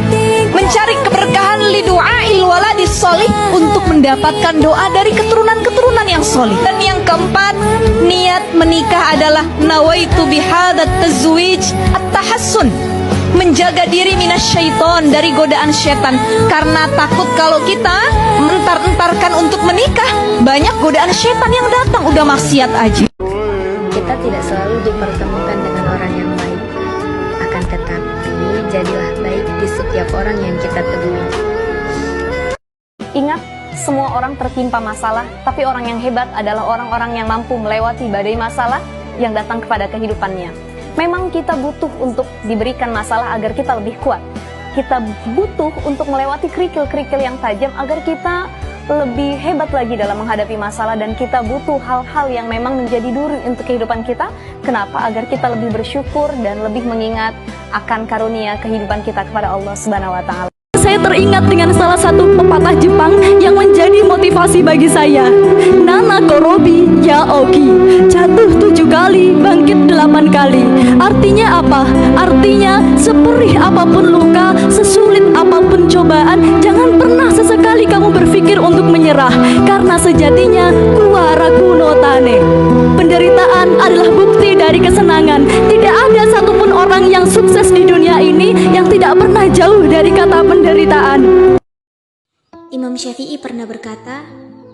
mencari keberkahan li du'ail waladis sholih, untuk mendapatkan doa dari keturunan-keturunan yang solih. Dan yang keempat, niat menikah adalah nawaitu bihadat tazwij at-tahassun, menjaga diri minasyaiton, dari godaan syaitan. Karena takut kalau kita mentar-entarkan untuk menikah, banyak godaan syaitan yang datang, udah maksiat aja. Kita tidak selalu dipertemukan dengan orang yang baik, akan tetapi jadilah baik di setiap orang yang kita temui. Ingat, semua orang tertimpa masalah, tapi orang yang hebat adalah orang-orang yang mampu melewati badai masalah yang datang kepada kehidupannya. Memang kita butuh untuk diberikan masalah agar kita lebih kuat. Kita butuh untuk melewati kerikil-kerikil yang tajam agar kita lebih hebat lagi dalam menghadapi masalah dan kita butuh hal-hal yang memang menjadi duri untuk kehidupan kita. Kenapa? Agar kita lebih bersyukur dan lebih mengingat akan karunia kehidupan kita kepada Allah Subhanahu wa taala. Saya teringat dengan salah satu pepatah Jepang yang menjadi motivasi bagi saya. Nana korobi ya oki, jatuh 7 kali, bangkit 8 kali. Artinya apa? Artinya seperih apapun luka, sesulit apapun cobaan, jangan pernah sesekali kamu berpikir untuk menyerah. Karena sejatinya kuwara kuno tane. Penderitaan adalah bukti dari kesenangan. Tidak ada satupun orang yang sukses di dunia ini yang tidak pernah jauh dari kata penderitaan. Imam Syafi'i pernah berkata,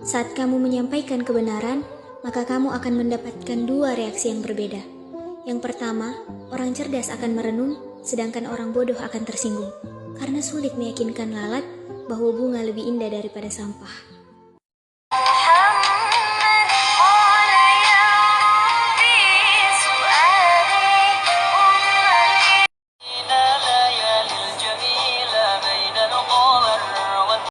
saat kamu menyampaikan kebenaran, maka kamu akan mendapatkan 2 reaksi yang berbeda. Yang pertama, orang cerdas akan merenung, sedangkan orang bodoh akan tersinggung, karena sulit meyakinkan lalat bahwa bunga lebih indah daripada sampah.